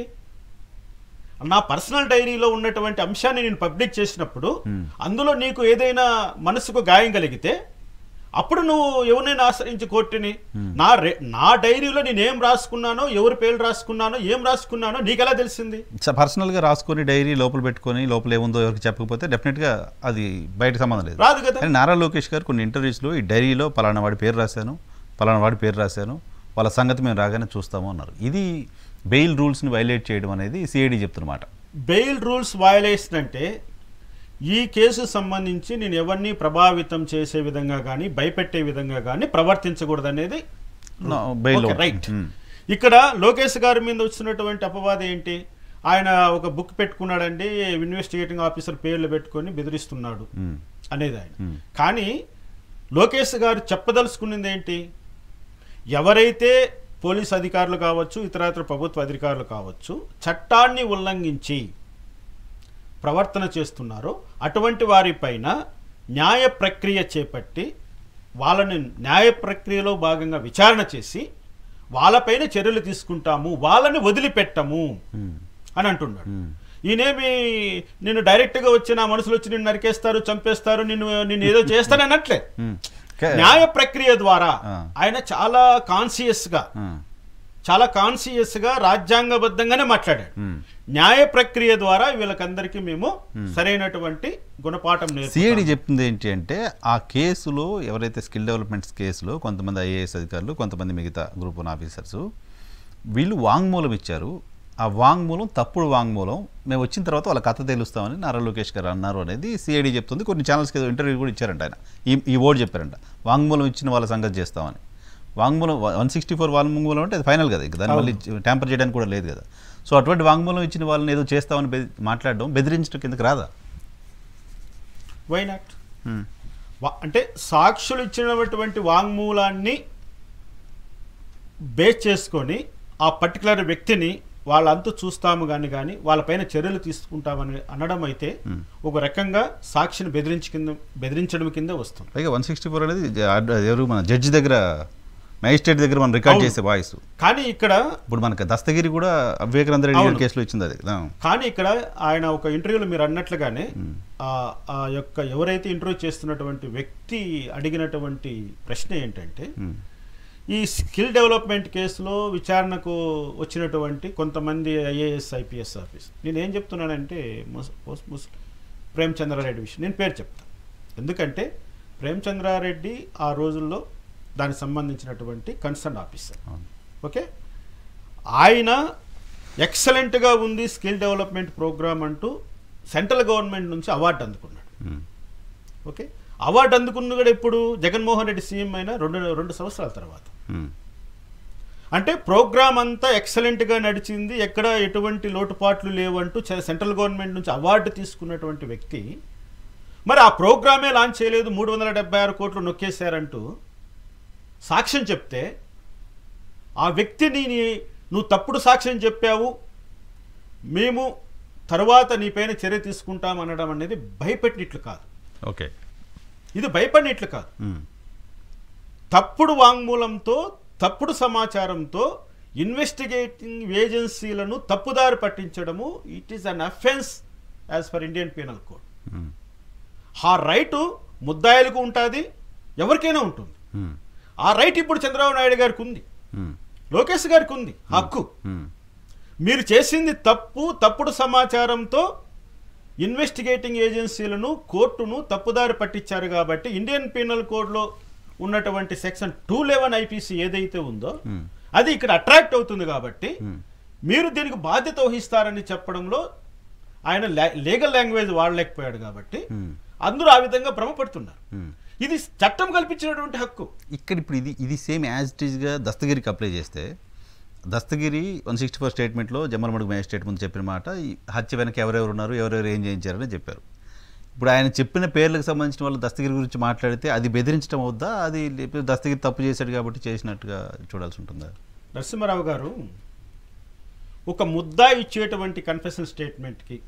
నా పర్సనల్ డైరీలో ఉన్నటువంటి అంశాన్ని నేను పబ్లిక్ చేసినప్పుడు అందులో నీకు ఏదైనా మనసుకు గాయం కలిగితే అప్పుడు నువ్వు ఎవరినైనా ఆశ్రయించి కోర్టుని నా డైరీలో నేనేం రాసుకున్నానో, ఎవరి పేర్లు రాసుకున్నానో, ఏం రాసుకున్నానో నీకెలా తెలిసింది? పర్సనల్గా రాసుకొని డైరీ లోపల పెట్టుకొని లోపల ఏముందో ఎవరికి చెప్పకపోతే డెఫినెట్గా అది బయట సంబంధం లేదు, రాదు కదా. నారా లోకేష్ గారు కొన్ని ఇంటర్వ్యూస్లో ఈ డైరీలో పలానా వాడి పేరు రాశాను, పలానా వాడి పేరు రాశాను, వాళ్ళ సంగతి మేము రాగానే చూస్తాము అన్నారు. ఇది బెయిల్ రూల్స్ని వైలేట్ చేయడం అనేది సిఐడి చెప్తున్నమాట. బెయిల్ రూల్స్ వయలేషన్ అంటే ఈ కేసు సంబంధించి నేను ఎవరిని ప్రభావితం చేసే విధంగా కానీ భయపెట్టే విధంగా కానీ ప్రవర్తించకూడదు అనేది రైట్. ఇక్కడ లోకేష్ గారి మీద వచ్చినటువంటి అపవాదం ఏంటి? ఆయన ఒక బుక్ పెట్టుకున్నాడండి, ఇన్వెస్టిగేటింగ్ ఆఫీసర్ పేర్లు పెట్టుకొని బెదిరిస్తున్నాడు అనేది ఆయన. కానీ లోకేష్ గారు చెప్పదలుచుకున్నది ఏంటి? ఎవరైతే పోలీస్ అధికారులు కావచ్చు, ఇతరత్ర ప్రభుత్వ అధికారులు కావచ్చు, చట్టాన్ని ఉల్లంఘించి ప్రవర్తన చేస్తున్నారో అటువంటి వారిపైన న్యాయ ప్రక్రియ చేపట్టి వాళ్ళని న్యాయ ప్రక్రియలో భాగంగా విచారణ చేసి వాళ్ళపైన చర్యలు తీసుకుంటాము, వాళ్ళని వదిలిపెట్టము అని అంటున్నాడు. ఈయనేమి నిన్ను డైరెక్ట్గా వచ్చి నా మనసులో వచ్చి నిన్ను నరికేస్తారు, చంపేస్తారు, నిన్ను ఏదో చేస్తాను అన్నట్లే. న్యాయ ప్రక్రియ ద్వారా ఆయన చాలా కాన్షియస్ గా రాజ్యాంగబద్ధంగానే మాట్లాడాడు. న్యాయ ప్రక్రియ ద్వారా వీళ్ళకందరికీ మేము సరైనటువంటి గుణపాఠం నేర్పుతాం. సిఐడి చెప్తుంది ఏంటి అంటే ఆ కేసులో ఎవరైతే స్కిల్ డెవలప్మెంట్స్ కేసులో కొంతమంది ఐఏఎస్ అధికారులు, కొంతమంది మిగతా గ్రూప్ 1 ఆఫీసర్స్ వీళ్ళు వాంగ్మూలం ఇచ్చారు. ఆ వాంగ్మూలం తప్పుడు వాంగ్మూలం, మేము వచ్చిన తర్వాత వాళ్ళ కథ తెలుస్తామని నారా లోకేష్ గారు అన్నారు అనేది సిఐడి చెప్తుంది. కొన్ని ఛానల్స్కి ఏదో ఇంటర్వ్యూ కూడా ఇచ్చారంట ఆయన. ఈ వర్డ్ చెప్పారంట, వాంగ్మూలం ఇచ్చిన వాళ్ళ సంగతి చేస్తామని. వాంగ్మూలం 164 వాంగ్మూలం అంటే అది ఫైనల్ కదా, ఇంకా దాని మళ్ళీ ట్యాంపర్ చేయడానికి కూడా లేదు కదా. సో అటువంటి వాంగ్మూలం ఇచ్చిన వాళ్ళని ఏదో చేస్తామని మాట్లాడడం బెదిరించడం కిందకి రాదా? Why not? అంటే సాక్షులు ఇచ్చినటువంటి వాంగ్మూలాన్ని బేస్ చేసుకొని ఆ పర్టికులర్ వ్యక్తిని వాళ్ళంతా చూస్తాము కానీ వాళ్ళపైన చర్యలు తీసుకుంటామని అనడం అయితే ఒక రకంగా సాక్షిని బెదిరించడం కింద వస్తుంది. పైగా 164 అనేది ఎవరు మన జడ్జి దగ్గర, మ్యాజిస్ట్రేట్ దగ్గర మనం రికార్డ్ చేసే వాయిస్. కానీ ఇక్కడ ఇప్పుడు మనకి దస్తగిరి కూడా వివేకానంద రెడ్డి కేసులో ఇచ్చింది అది. కానీ ఇక్కడ ఆయన ఒక ఇంటర్వ్యూలో మీరు అన్నట్లుగానే ఆ యొక్క ఎవరైతే ఇంటర్వ్యూ చేస్తున్నటువంటి వ్యక్తి అడిగినటువంటి ప్రశ్న ఏంటంటే, ఈ స్కిల్ డెవలప్మెంట్ కేసులో విచారణకు వచ్చినటువంటి కొంతమంది ఐఏఎస్ ఐపీఎస్ ఆఫీసర్, నేనేం చెప్తున్నానంటే ప్రేమచంద్రారెడ్డి విషయం నేను పేరు చెప్తాను. ఎందుకంటే ప్రేమచంద్రారెడ్డి ఆ రోజుల్లో దానికి సంబంధించినటువంటి కన్సర్న్ ఆఫీసర్. ఓకే, ఆయన ఎక్సలెంట్గా ఉంది స్కిల్ డెవలప్మెంట్ ప్రోగ్రామ్ అంటూ సెంట్రల్ గవర్నమెంట్ నుంచి అవార్డు అందుకున్నాడు. ఓకే, అవార్డు అందుకున్న కూడా ఇప్పుడు జగన్మోహన్ రెడ్డి సీఎం అయిన రెండు సంవత్సరాల తర్వాత. అంటే ప్రోగ్రామ్ అంతా ఎక్సలెంట్గా నడిచింది, ఎక్కడ ఎటువంటి లోటుపాట్లు లేవంటూ సెంట్రల్ గవర్నమెంట్ నుంచి అవార్డు తీసుకున్నటువంటి వ్యక్తి మరి ఆ ప్రోగ్రామే లాంచ్ చేయలేదు, 376 కోట్లు నొక్కేశారంటూ సాక్ష్యం చెప్తే ఆ వ్యక్తిని నువ్వు తప్పుడు సాక్ష్యం చెప్పావు, మేము తరువాత నీపైన చర్య తీసుకుంటాం అనడం అనేది భయపెట్టినట్లు కాదు. ఓకే, ఇది భయపడినట్లు కాదు. తప్పుడు వాంగ్మూలంతో, తప్పుడు సమాచారంతో ఇన్వెస్టిగేటింగ్ ఏజెన్సీలను తప్పుదారి పట్టించడము it is an offence as per Indian Penal Code. ఆ రైటు ముద్దాయిలకు ఉంటుంది, ఎవరికైనా ఉంటుంది. ఆ రైట్ ఇప్పుడు చంద్రబాబు నాయుడు గారికి ఉంది, లోకేష్ గారికి ఉంది హక్కు. మీరు చేసింది తప్పుడు సమాచారంతో ఇన్వెస్టిగేటింగ్ ఏజెన్సీలను, కోర్టును తప్పుదారి పట్టించారు కాబట్టి ఇండియన్ పీనల్ కోడ్లో ఉన్నటువంటి సెక్షన్ 211 ఐపీసీ ఏదైతే ఉందో అది ఇక్కడ అట్రాక్ట్ అవుతుంది. కాబట్టి మీరు దీనికి బాధ్యత వహిస్తారని చెప్పడంలో ఆయన లీగల్ లాంగ్వేజ్ వాడలేకపోయాడు కాబట్టి అందరూ ఆ విధంగా భ్రమపడుతున్నారు. ఇది చట్టం కల్పించినటువంటి హక్కు. ఇక్కడ ఇప్పుడు ఇది సేమ్ యాజ్ ఇట్ ఈస్గా దస్తగిరికి అప్లై చేస్తే, దస్తగిరి 164 స్టేట్మెంట్లో జమ్మలమడుగు మ్యాజిస్ట్రేట్ ముందు చెప్పిన మాట హత్య వెనక ఎవరెవరు ఉన్నారు, ఎవరెవరు ఏం చేయించారని చెప్పారు. ఇప్పుడు ఆయన చెప్పిన పేర్లకు సంబంధించిన వాళ్ళు దస్తగిరి గురించి మాట్లాడితే అది బెదిరించడం అవుద్దా, అది దస్తగిరి తప్పు చేశాడు కాబట్టి చేసినట్టుగా చూడాల్సి ఉంటుందా? నరసింహారావు గారు, ఒక ముద్దాయి ఇచ్చేటువంటి కన్ఫెషన్ స్టేట్మెంట్కి,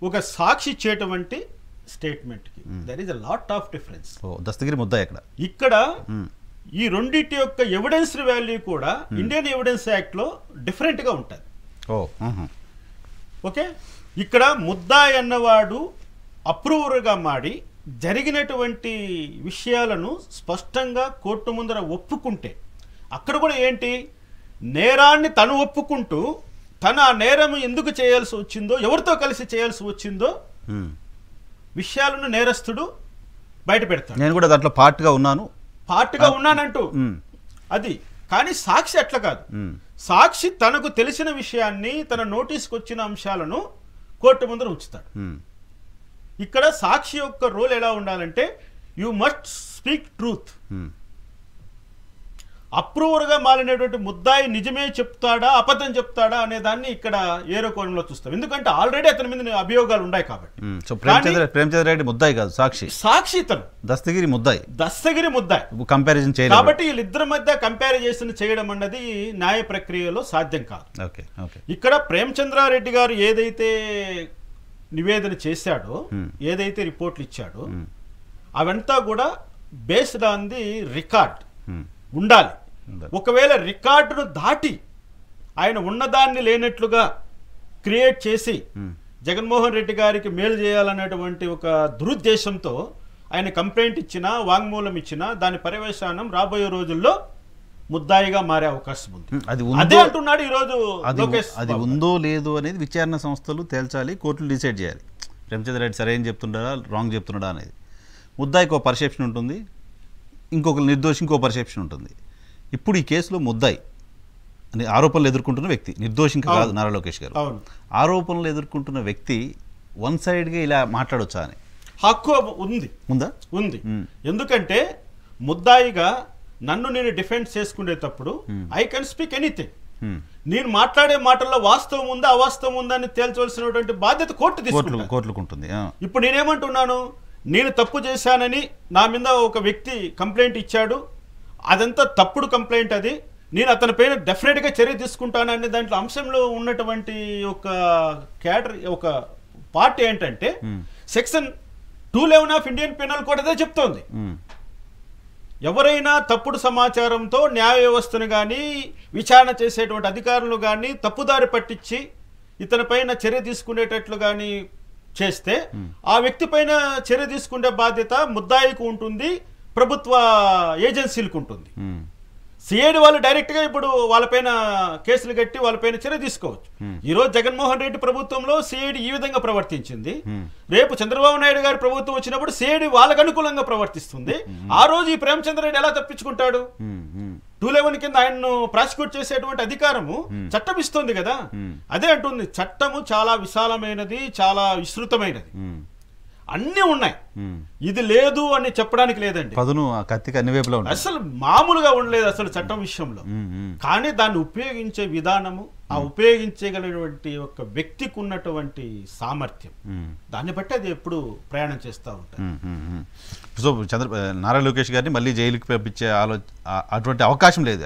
ఒక సాక్షి ఇచ్చేటువంటి స్టేట్మెంట్కి there is a lot of difference. Dastagiri ముద్దాయి ఇక్కడ ఈ రెండింటి యొక్క ఎవిడెన్స్ వాల్యూ కూడా ఇండియన్ ఎవిడెన్స్ యాక్ట్ లో డిఫరెంట్ గా ఉంటుంది. ఓకే, ఇక్కడ ముద్దాయి అన్నవాడు అప్రూవర్గా మాడి జరిగినటువంటి విషయాలను స్పష్టంగా కోర్టు ముందర ఒప్పుకుంటే, అక్కడ కూడా ఏంటి, నేరాన్ని తను ఒప్పుకుంటూ తన ఆ నేరం ఎందుకు చేయాల్సి వచ్చిందో, ఎవరితో కలిసి చేయాల్సి వచ్చిందో విషయాలను నేరస్తుడు బయట పెడతాడు. నేను కూడా దాంట్లో పార్ట్గా ఉన్నానంటూ అది. కానీ సాక్షి అట్లా కాదు. సాక్షి తనకు తెలిసిన విషయాన్ని, తన నోటీస్కి వచ్చిన అంశాలను కోర్టు ముందర ఉంచుతాడు. ఇక్కడ సాక్షి యొక్క రోల్ ఎలా ఉండాలంటే, యు మస్ట్ స్పీక్ ట్రూత్. అప్రూవర్గా మారినటువంటి ముద్దాయి నిజమే చెప్తాడా అబద్ధం చెప్తాడా అనే దాన్ని ఇక్కడ ఏరో కోణంలో చూస్తాం. ఎందుకంటే ఆల్రెడీ అతని మీద అభియోగాలు ఉన్నాయి కాబట్టి. ప్రేమచంద్ర రెడ్డి ముద్దాయి కాదు, సాక్షి ఇతను దస్తగిరి ముద్దాయి కంపారిజన్ చేయాలి. కాబట్టి వీళ్ళిద్దరి మధ్య కంపారిజన్ చేయడం అన్నది న్యాయ ప్రక్రియలో సాధ్యం కాదు. ఇక్కడ ప్రేమచంద్రారెడ్డి గారు ఏదైతే నివేదన చేశాడో, ఏదైతే రిపోర్ట్లు ఇచ్చాడో, అవంతా కూడా బేస్డ్ ఆన్ ది రికార్డ్ ఉండాలి. ఒకవేళ రికార్డును దాటి ఆయన ఉన్నదాన్ని లేనట్లుగా క్రియేట్ చేసి జగన్మోహన్ రెడ్డి గారికి మేలు చేయాలనేటువంటి ఒక దురుద్దేశంతో ఆయన కంప్లైంట్ ఇచ్చినా, వాంగ్మూలం ఇచ్చినా, దాని పర్యవసానం రాబోయే రోజుల్లో ముద్దాయిగా మారే అవకాశం ఉంది. అదే అంటున్నాడు ఈరోజు లోకేష్. అది ఉందో లేదో అనేది విచారణ సంస్థలు తేల్చాలి, కోర్టులు డిసైడ్ చేయాలి. ప్రేమచంద్ర రెడ్డి సరైన చెప్తున్నాడా, రాంగ్ చెప్తున్నాడా అనేది. ముద్దాయికి ఒక పర్సెప్షన్ ఉంటుంది, ఇంకొక నిర్దోషి ఇంకో పర్సెప్షన్ ఉంటుంది. ఇప్పుడు ఈ కేసులో ముద్దాయి అని ఆరోపణలు ఎదుర్కొంటున్న వ్యక్తి, నిర్దోషి ఇంకా కాదు నారా లోకేష్ గారు, ఆరోపణలు ఎదుర్కొంటున్న వ్యక్తి వన్ సైడ్గా ఇలా మాట్లాడొచ్చా అని హక్కు ఉంది. ఎందుకంటే ముద్దాయిగా నన్ను నేను డిఫెండ్ చేసుకునేటప్పుడు ఐ కెన్ స్పీక్ ఎనీథింగ్. నేను మాట్లాడే మాటల్లో వాస్తవం ఉందా అవాస్తవం ఉందా అని తేల్చవలసినటువంటి బాధ్యత కోర్టుకు ఉంటుంది. ఇప్పుడు నేనేమంటున్నాను, నేను తప్పు చేశానని నా మీద ఒక వ్యక్తి కంప్లైంట్ ఇచ్చాడు, అదంతా తప్పుడు కంప్లైంట్, అది నేను అతని పైన డెఫినెట్గా చర్య తీసుకుంటాననే దాంట్లో అంశంలో ఉన్నటువంటి ఒక క్యాడర్, ఒక పార్ట్ ఏంటంటే section 211 of Indian penal code అదే చెప్తోంది. ఎవరైనా తప్పుడు సమాచారంతో న్యాయ వ్యవస్థను కానీ విచారణ చేసేటువంటి అధికారులు కానీ తప్పుదారి పట్టించి ఇతని పైన చర్య తీసుకునేటట్లు కానీ చేస్తే ఆ వ్యక్తి పైన చర్య తీసుకునే బాధ్యత ముద్దాయికి ఉంటుంది, ప్రభుత్వ ఏజెన్సీలకు ఉంటుంది. సిఐడి వాళ్ళు డైరెక్ట్గా ఇప్పుడు వాళ్ళపైన కేసులు కట్టి వాళ్ళపైన చర్య తీసుకోవచ్చు. ఈరోజు జగన్మోహన్ రెడ్డి ప్రభుత్వంలో సిఐడి ఈ విధంగా ప్రవర్తించింది, రేపు చంద్రబాబు నాయుడు గారి ప్రభుత్వం వచ్చినప్పుడు సిఐడి వాళ్ళకు అనుకూలంగా ప్రవర్తిస్తుంది. ఆ రోజు ఈ ప్రేమచంద్రరెడ్డి ఎలా తప్పించుకుంటాడు? 211 కింద ఆయన్ను ప్రాసిక్యూట్ చేసేటువంటి అధికారము చట్టం ఇస్తుంది కదా. అదే అంటుంది, చట్టము చాలా విశాలమైనది, చాలా విస్తృతమైనది, అన్నీ ఉన్నాయి, ఇది లేదు అని చెప్పడానికి లేదండి. అసలు మామూలుగా ఉండలేదు అసలు చట్టం విషయంలో. కానీ దాన్ని ఉపయోగించే విధానము, ఆ ఉపయోగించగలిగినటువంటి ఒక వ్యక్తికి ఉన్నటువంటి సామర్థ్యం, దాన్ని బట్టి అది ఎప్పుడు ప్రయాణం చేస్తూ ఉంటారు. సో నారా లోకేష్ గారిని మళ్ళీ జైలుకి పంపించే అటువంటి అవకాశం లేదు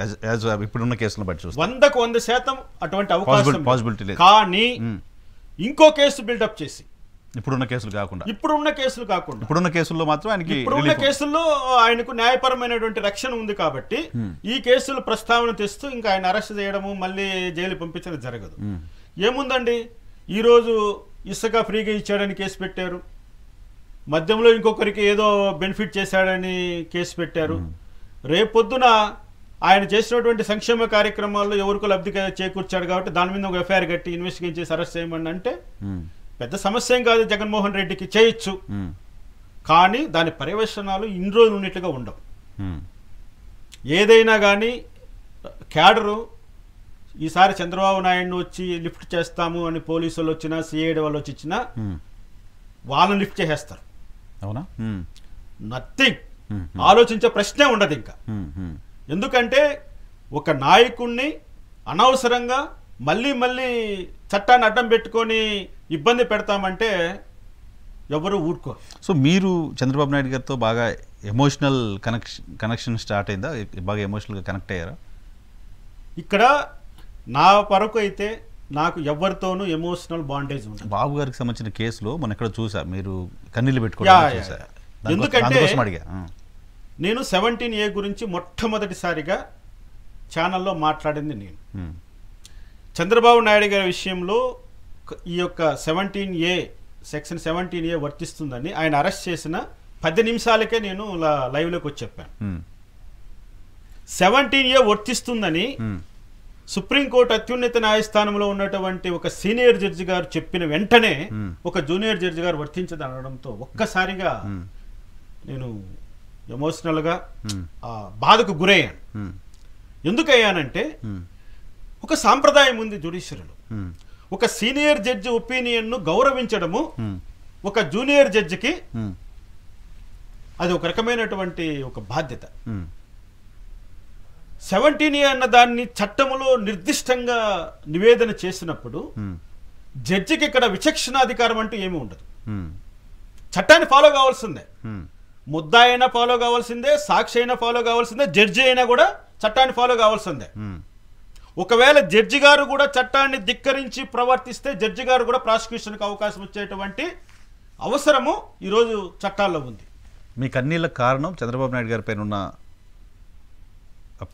ఇప్పుడున్న కేసులను బట్టి చూస్తే. 100% అటువంటి అవకాశం పాసిబిలిటీ లేదు. కానీ ఇంకో కేసు బిల్డప్ చేసి ఇప్పుడున్న కేసులు కాకుండా ఇప్పుడున్న కేసుల్లో మాత్రం ఇప్పుడున్న కేసుల్లో ఆయనకు న్యాయపరమైనటువంటి రక్షణ ఉంది కాబట్టి ఈ కేసులు ప్రస్తావన తెస్తూ ఇంకా ఆయన అరెస్ట్ చేయడము, మళ్ళీ జైలు పంపించడం జరగదు. ఏముందండి, ఈరోజు ఇసుక ఫ్రీగా ఇచ్చాడని కేసు పెట్టారు, మధ్యంలో ఇంకొకరికి ఏదో బెనిఫిట్ చేశాడని కేసు పెట్టారు, రేపొద్దున ఆయన చేసినటువంటి సంక్షేమ కార్యక్రమాల్లో ఎవరికో లబ్ధి చేకూర్చాడు కాబట్టి దాని మీద ఒక ఎఫ్ఐఆర్ కట్టి ఇన్వెస్టిగేట్ చేసి అరెస్ట్ చేయమని అంటే పెద్ద సమస్య ఏం కాదు, జగన్మోహన్ రెడ్డికి చేయొచ్చు. కానీ దాని పర్యవేక్షణాలు ఇన్ని రోజులు ఉన్నట్లుగా ఉండవు. ఏదైనా కానీ క్యాడరు ఈసారి చంద్రబాబు నాయుడు వచ్చి లిఫ్ట్ చేస్తాము అని పోలీసులు వచ్చినా, సిఐడి వాళ్ళు వచ్చి ఇచ్చినా వాళ్ళని లిఫ్ట్ చేసేస్తారు. అవునా? నథింగ్, ఆలోచించే ప్రశ్నే ఉండదు ఇంకా. ఎందుకంటే ఒక నాయకుణ్ణి అనవసరంగా మళ్ళీ చట్టాన్ని అడ్డం పెట్టుకొని ఇబ్బంది పెడతామంటే ఎవరు ఊరుకో. సో మీరు చంద్రబాబు నాయుడు గారితో బాగా ఎమోషనల్ కనెక్షన్ స్టార్ట్ అయిందా? బాగా ఎమోషనల్గా కనెక్ట్ అయ్యారా? ఇక్కడ నా వరకు అయితే నాకు ఎవరితోనూ ఎమోషనల్ బాండేజ్ ఉంది. బాబు గారికి సంబంధించిన కేసులో మనం ఎక్కడ చూసా మీరు కన్నీళ్ళు పెట్టుకోవడం. ఎందుకంటే నేను 17A గురించి మొట్టమొదటిసారిగా ఛానల్లో మాట్లాడింది నేను. చంద్రబాబు నాయుడు గారి విషయంలో ఈ యొక్క 17A సెక్షన్ 17A వర్తిస్తుందని ఆయన అరెస్ట్ చేసిన 10 నిమిషాలకే నేను లైవ్లోకి వచ్చి చెప్పాను. 17A వర్తిస్తుందని సుప్రీంకోర్టు అత్యున్నత న్యాయస్థానంలో ఉన్నటువంటి ఒక సీనియర్ జడ్జి గారు చెప్పిన వెంటనే ఒక జూనియర్ జడ్జి గారు వర్తించదనడంతో ఒక్కసారిగా నేను ఎమోషనల్గా బాధకు గురయ్యాను. ఎందుకయ్యానంటే ఒక సాంప్రదాయం ఉంది జ్యుడిషియరీలో. ఒక సీనియర్ జడ్జి ఒపీనియన్ను గౌరవించడము ఒక జూనియర్ జడ్జికి అది ఒక రకమైనటువంటి ఒక బాధ్యత. 17A అన్న దాన్ని చట్టములో నిర్దిష్టంగా నివేదన చేసినప్పుడు జడ్జికి ఇక్కడ విచక్షణాధికారం అంటూ ఏమీ ఉండదు. చట్టాన్ని ఫాలో కావాల్సిందే, ముద్దా అయినా ఫాలో కావాల్సిందే, సాక్షి అయినా ఫాలో కావాల్సిందే, జడ్జి అయినా కూడా చట్టాన్ని ఫాలో కావాల్సిందే. ఒకవేళ జడ్జి గారు కూడా చట్టాన్ని ధిక్కరించి ప్రవర్తిస్తే జడ్జి గారు కూడా ప్రాసిక్యూషన్కి అవకాశం వచ్చేటువంటి అవసరము ఈరోజు చట్టాల్లో ఉంది. మీ కన్నీళ్ళ కారణం చంద్రబాబు నాయుడు గారి పైన ఉన్న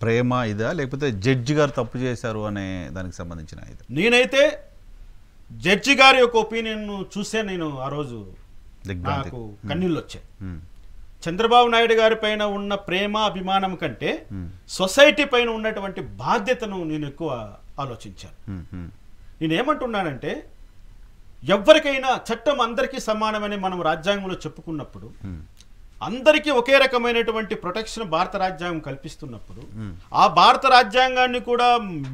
ప్రేమ ఇదా, లేకపోతే జడ్జి గారు తప్పు చేశారు అనే దానికి సంబంధించిన ఇది? నేనైతే జడ్జి గారి యొక్క ఒపీనియన్ చూసే నేను ఆ రోజు నాకు కన్నీళ్ళు వచ్చాయి. చంద్రబాబు నాయుడు గారి పైన ఉన్న ప్రేమ అభిమానం కంటే సొసైటీ పైన ఉన్నటువంటి బాధ్యతను నేను ఎక్కువ ఆలోచించాను. నేనేమంటున్నానంటే ఎవరికైనా చట్టం అందరికీ సమానమని మనం రాజ్యాంగంలో చెప్పుకున్నప్పుడు, అందరికీ ఒకే రకమైనటువంటి ప్రొటెక్షన్ భారత రాజ్యాంగం కల్పిస్తున్నప్పుడు, ఆ భారత రాజ్యాంగాన్ని కూడా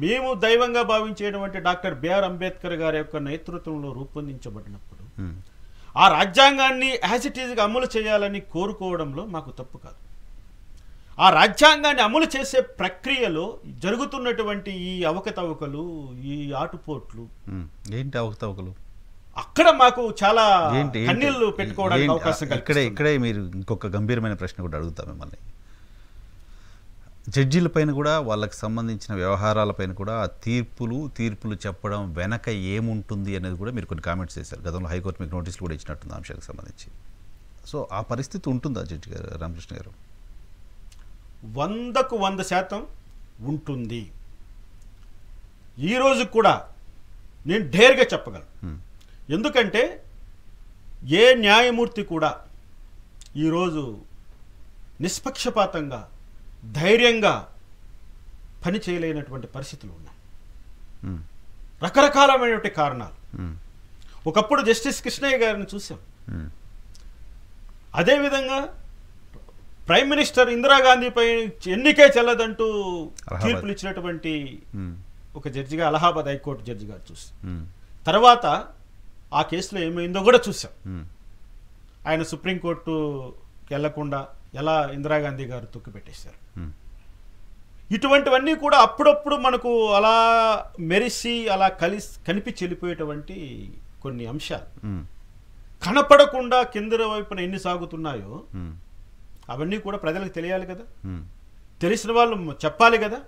మేము దైవంగా భావించేటువంటి డాక్టర్ బిఆర్ అంబేద్కర్ గారి యొక్క నేతృత్వంలో రూపొందించబడినప్పుడు ఆ రాజ్యాంగాన్ని యాజ్ ఇట్ ఈజ్గా అమలు చేయాలని కోరుకోవడంలో మాకు తప్పు కాదు. ఆ రాజ్యాంగాన్ని అమలు చేసే ప్రక్రియలో జరుగుతున్నటువంటి ఈ అవకతవకలు, ఈ ఆటుపోట్లు, ఏంటి అవకతవకలు? అక్కడ మాకు చాలా కన్నీళ్లు పెట్టుకోవడానికి అవకాశం. ఇక్కడే మీరు ఇంకొక గంభీరమైన ప్రశ్న కూడా అడుగుతా మిమ్మల్ని. జడ్జీలపైన కూడా వాళ్ళకి సంబంధించిన వ్యవహారాలపైన కూడా ఆ తీర్పులు చెప్పడం వెనక ఏముంటుంది అనేది కూడా మీరు కొన్ని కామెంట్స్ చేశారు. గతంలో హైకోర్టు మీకు నోటీసులు కూడా ఇచ్చినట్టుంది ఆ అంశానికి సంబంధించి. సో ఆ పరిస్థితి ఉంటుందా జడ్జి గారు, రామకృష్ణ గారు? 100% ఉంటుంది. ఈరోజు కూడా నేను ఢేర్గా చెప్పగలను. ఎందుకంటే ఏ న్యాయమూర్తి కూడా ఈరోజు నిష్పక్షపాతంగా ధైర్యంగా పని చేయలేనటువంటి పరిస్థితులు ఉన్నాయి. రకరకాలమైనటువంటి కారణాలు. ఒకప్పుడు జస్టిస్ కృష్ణయ్య గారిని చూసాం. అదేవిధంగా ప్రైమ్ మినిస్టర్ ఇందిరాగాంధీపై ఎన్నికే చెల్లదంటూ తీర్పులు ఇచ్చినటువంటి ఒక జడ్జిగా అలహాబాద్ హైకోర్టు జడ్జి గారు చూసాం. తర్వాత ఆ కేసులో ఏమైందో కూడా చూసాం. ఆయన సుప్రీంకోర్టుకి వెళ్లకుండా ఎలా ఇందిరాగాంధీ గారు తొక్కిపెట్టేశారు. ఇటువంటివన్నీ కూడా అప్పుడప్పుడు మనకు అలా మెరిసి అలా కనిపించి వెళ్ళిపోయేటువంటి కొన్ని అంశాలు కనపడకుండా కింద వైపున ఎన్ని సాగుతున్నాయో అవన్నీ కూడా ప్రజలకు తెలియాలి కదా, తెలిసిన వాళ్ళు చెప్పాలి కదా.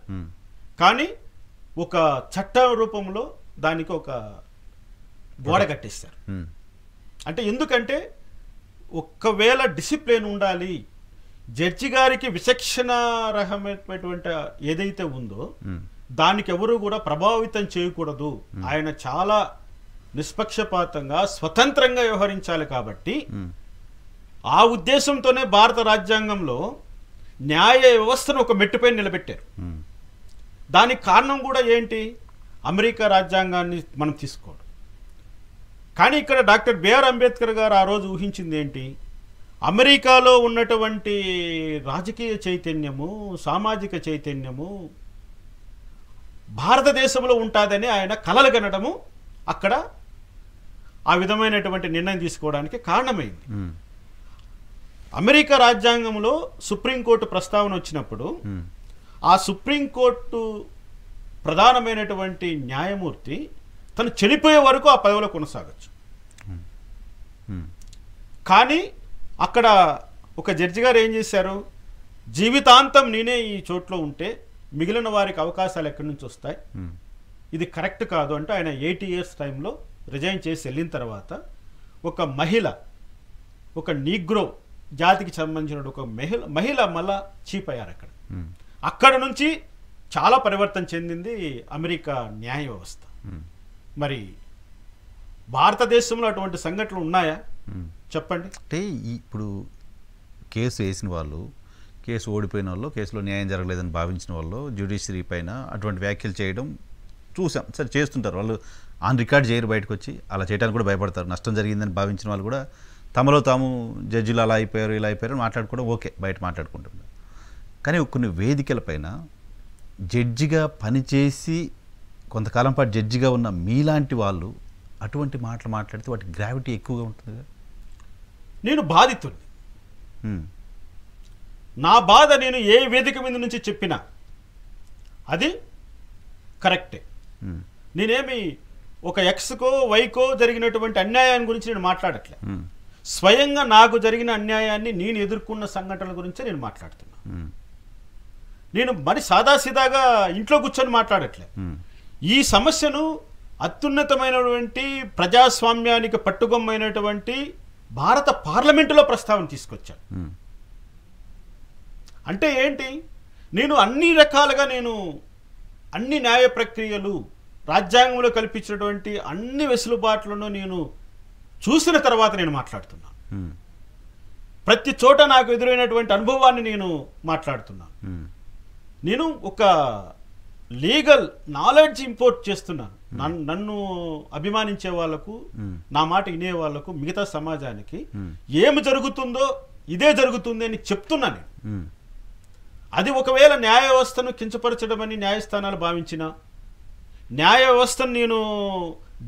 కానీ ఒక చట్ట రూపంలో దానికి ఒక గోడ కట్టేస్తారు. అంటే ఎందుకంటే ఒక్కవేళ డిసిప్లిన్ ఉండాలి, జడ్జి గారికి విచక్షణారహమైనటువంటి ఏదైతే ఉందో దానికి ఎవరు కూడా ప్రభావితం చేయకూడదు. ఆయన చాలా నిష్పక్షపాతంగా స్వతంత్రంగా వ్యవహరించాలి. కాబట్టి ఆ ఉద్దేశంతోనే భారత రాజ్యాంగంలో న్యాయ వ్యవస్థను ఒక మెట్టుపై నిలబెట్టారు. దానికి కారణం కూడా ఏంటి? అమెరికా రాజ్యాంగాన్ని మనం తీసుకోవడం. కానీ ఇక్కడ డాక్టర్ బిఆర్ అంబేద్కర్ గారు ఆ రోజు ఊహించింది ఏంటి? అమెరికాలో ఉన్నటువంటి రాజకీయ చైతన్యము, సామాజిక చైతన్యము భారతదేశంలో ఉంటుందని ఆయన కలలు కనడము అక్కడ ఆ విధమైనటువంటి నిర్ణయం తీసుకోవడానికి కారణమైంది. అమెరికా రాజ్యాంగంలో సుప్రీంకోర్టు ప్రస్తావన వచ్చినప్పుడు ఆ సుప్రీంకోర్టు ప్రధానమైనటువంటి న్యాయమూర్తి తను చనిపోయే వరకు ఆ పదవిలో కొనసాగచ్చు. కానీ అక్కడ ఒక జడ్జి గారు ఏం చేశారు? జీవితాంతం నేనే ఈ చోట్లో ఉంటే మిగిలిన వారికి అవకాశాలు ఎక్కడి నుంచి వస్తాయి, ఇది కరెక్ట్ కాదు అంటే ఆయన 80 years టైంలో రిజైన్ చేసి వెళ్ళిన తర్వాత ఒక మహిళ, ఒక నీగ్రో జాతికి సంబంధించిన ఒక మహిళ మళ్ళా చీఫ్ అయ్యారు. అక్కడ నుంచి చాలా పరివర్తన చెందింది అమెరికా న్యాయ వ్యవస్థ. మరి భారతదేశంలో అటువంటి సంఘటనలు ఉన్నాయా చెప్పండి? అంటే ఇప్పుడు కేసు వేసిన వాళ్ళు, కేసు ఓడిపోయిన వాళ్ళు, కేసులో న్యాయం జరగలేదని భావించిన వాళ్ళు జ్యుడిషియరీ పైన అటువంటి వ్యాఖ్యలు చేయడం చూసాం. సరే చేస్తుంటారు వాళ్ళు, ఆన్ రికార్డ్ చేయరు, బయటకు వచ్చి అలా చేయడానికి కూడా భయపడతారు. నష్టం జరిగిందని భావించిన వాళ్ళు కూడా తమలో తాము జడ్జిలు అలా అయిపోయారు ఇలా అయిపోయారు మాట్లాడుకోవడం ఓకే, బయట మాట్లాడుకుంటున్నారు. కానీ కొన్ని వేదికలపైన జడ్జిగా పనిచేసి కొంతకాలం పాటు జడ్జిగా ఉన్న మీలాంటి వాళ్ళు అటువంటి మాటలు మాట్లాడితే వాటి గ్రావిటీ ఎక్కువగా ఉంటుంది. నేను బాధితుడిని, నా బాధ నేను ఏ వేదిక మీద నుంచి చెప్పినా అది కరెక్టే. నేనేమి ఒక ఎక్స్కో వైకో జరిగినటువంటి అన్యాయాన్ని గురించి నేను మాట్లాడట్లే. స్వయంగా నాకు జరిగిన అన్యాయాన్ని నేను ఎదుర్కొన్న సంఘటనల గురించే నేను మాట్లాడుతున్నా. నేను మరి సాదాసీదాగా ఇంట్లో కూర్చొని మాట్లాడట్లే. ఈ సమస్యను అత్యున్నతమైనటువంటి ప్రజాస్వామ్యానికి పట్టుగొమ్మైనటువంటి భారత పార్లమెంటులో ప్రస్తావన తీసుకొచ్చాను. అంటే ఏంటి, నేను అన్ని రకాలుగా అన్ని న్యాయ ప్రక్రియలు రాజ్యాంగంలో కల్పించినటువంటి అన్ని వెసులుబాట్లను నేను చూసిన తర్వాత నేను మాట్లాడుతున్నాను. ప్రతి చోట నాకు ఎదురైనటువంటి అనుభవాన్ని నేను మాట్లాడుతున్నాను. నేను ఒక లీగల్ నాలెడ్జ్ ఇంపోర్ట్ చేస్తున్నాను. నన్ను అభిమానించే వాళ్లకు, నా మాట వినే వాళ్లకు, మిగతా సమాజానికి ఏమి జరుగుతుందో ఇదే జరుగుతుంది అని చెప్తున్నాను. అది ఒకవేళ న్యాయ వ్యవస్థను కించపరచడమని న్యాయస్థానాలు భావించినా, న్యాయ వ్యవస్థను నేను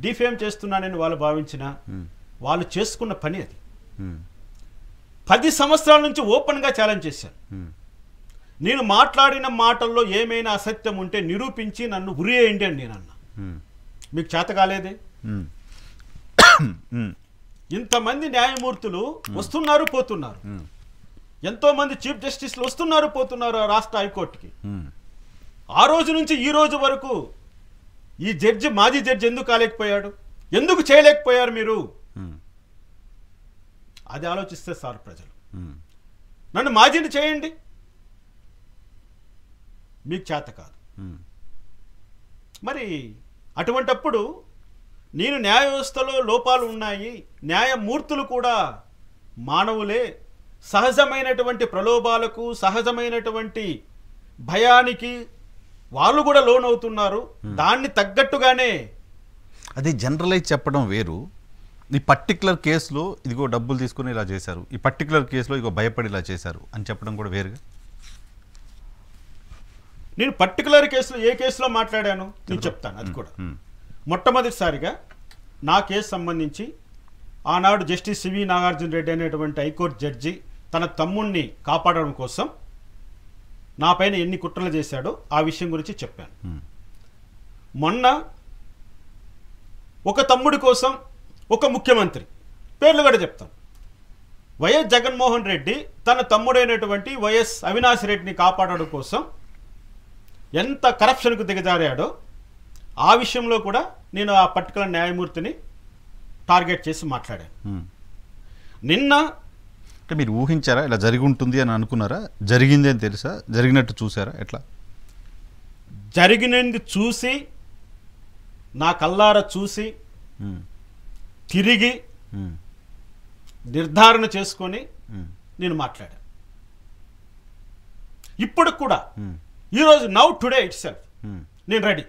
డిఫేమ్ చేస్తున్నానని వాళ్ళు భావించినా, వాళ్ళు చేసుకున్న పని అది. 10 సంవత్సరాల నుంచి ఓపెన్గా ఛాలెంజ్ చేశాను. నేను మాట్లాడిన మాటల్లో ఏమైనా అసత్యం ఉంటే నిరూపించి నన్ను ఉరియేయండి అని నేను అన్నా. మీకు చేత కాలేదే? ఇంతమంది న్యాయమూర్తులు వస్తున్నారు పోతున్నారు, ఎంతో మంది చీఫ్ జస్టిస్లు వస్తున్నారు పోతున్నారు రాష్ట్ర హైకోర్టుకి. ఆ రోజు నుంచి ఈ రోజు వరకు ఈ జడ్జి, మాజీ జడ్జి ఎందుకు కాలేకపోయాడు? ఎందుకు చేయలేకపోయారు మీరు? అది ఆలోచిస్తే సార్ ప్రజలు, నన్ను మాజీని చేయండి, మీకు చేత కాదు. మరి అటువంటప్పుడు నేను న్యాయ వ్యవస్థలో లోపాలు ఉన్నాయి, న్యాయమూర్తులు కూడా మానవులే, సహజమైనటువంటి ప్రలోభాలకు, సహజమైనటువంటి భయానికి వాళ్ళు కూడా లోనవుతున్నారు, దాన్ని తగ్గట్టుగానే. అది జనరలైజ్ చెప్పడం వేరు. ఈ పర్టికులర్ కేసులో ఇదిగో డబ్బులు తీసుకుని ఇలా చేశారు, ఈ పర్టికులర్ కేసులో ఇదిగో భయపడి ఇలా చేశారు అని చెప్పడం కూడా వేరుగా. నేను పర్టికులర్ కేసులో ఏ కేసులో మాట్లాడాను నేను చెప్తాను. అది కూడా మొట్టమొదటిసారిగా నా కేసు సంబంధించి ఆనాడు జస్టిస్ సివి నాగార్జున రెడ్డి అనేటువంటి హైకోర్టు జడ్జి తన తమ్ముణ్ణి కాపాడడం కోసం నా పైన ఎన్ని కుట్రలు చేశాడో ఆ విషయం గురించి చెప్పాను. మొన్న ఒక తమ్ముడి కోసం ఒక ముఖ్యమంత్రి, పేర్లు కూడా చెప్తాను, వైఎస్ జగన్మోహన్ రెడ్డి తన తమ్ముడైనటువంటి వైఎస్ అవినాష్ రెడ్డిని కాపాడడం కోసం ఎంత కరప్షన్కు దిగజారాడో ఆ విషయంలో కూడా నేను ఆ పర్టికులర్ న్యాయమూర్తిని టార్గెట్ చేసి మాట్లాడాను. నిన్న అంటే మీరు ఊహించారా ఇలా జరిగి ఉంటుంది అని అనుకున్నారా? జరిగింది అని తెలుసా? జరిగినట్టు చూసారా? ఎట్లా జరిగినది చూసి, నా కల్లారా చూసి, తిరిగి నిర్ధారణ చేసుకొని నేను మాట్లాడాను. ఇప్పుడు కూడా ఈరోజు నౌ టుడే ఇట్ సెల్ఫ్ నేను రెడీ.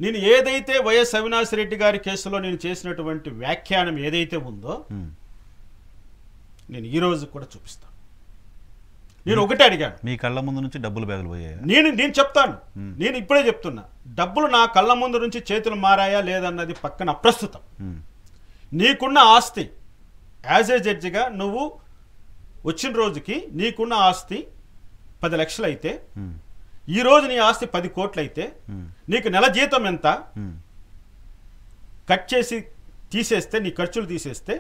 నేను ఏదైతే వైఎస్ అవినాష్ రెడ్డి గారి కేసులో నేను చేసినటువంటి వ్యాఖ్యానం ఏదైతే ఉందో నేను ఈరోజు కూడా చూపిస్తాను. నేను ఒకటే అడిగాను, మీ కళ్ళ ముందు నుంచి డబ్బులు బ్యాగులు పోయాయా? నేను చెప్తాను, నేను ఇప్పుడే చెప్తున్నా, డబ్బులు నా కళ్ళ ముందు నుంచి చేతులు మారాయా లేదన్నది పక్కన అప్రస్తుతం. నీకున్న ఆస్తి యాజ్ ఏ జడ్జిగా నువ్వు వచ్చిన రోజుకి నీకున్న ఆస్తి 10 లక్షలు అయితే, ఈరోజు నీ ఆస్తి 10 కోట్లు అయితే, నీకు నెల జీతం ఎంత కట్ చేసి తీసేస్తే, నీ ఖర్చులు తీసేస్తే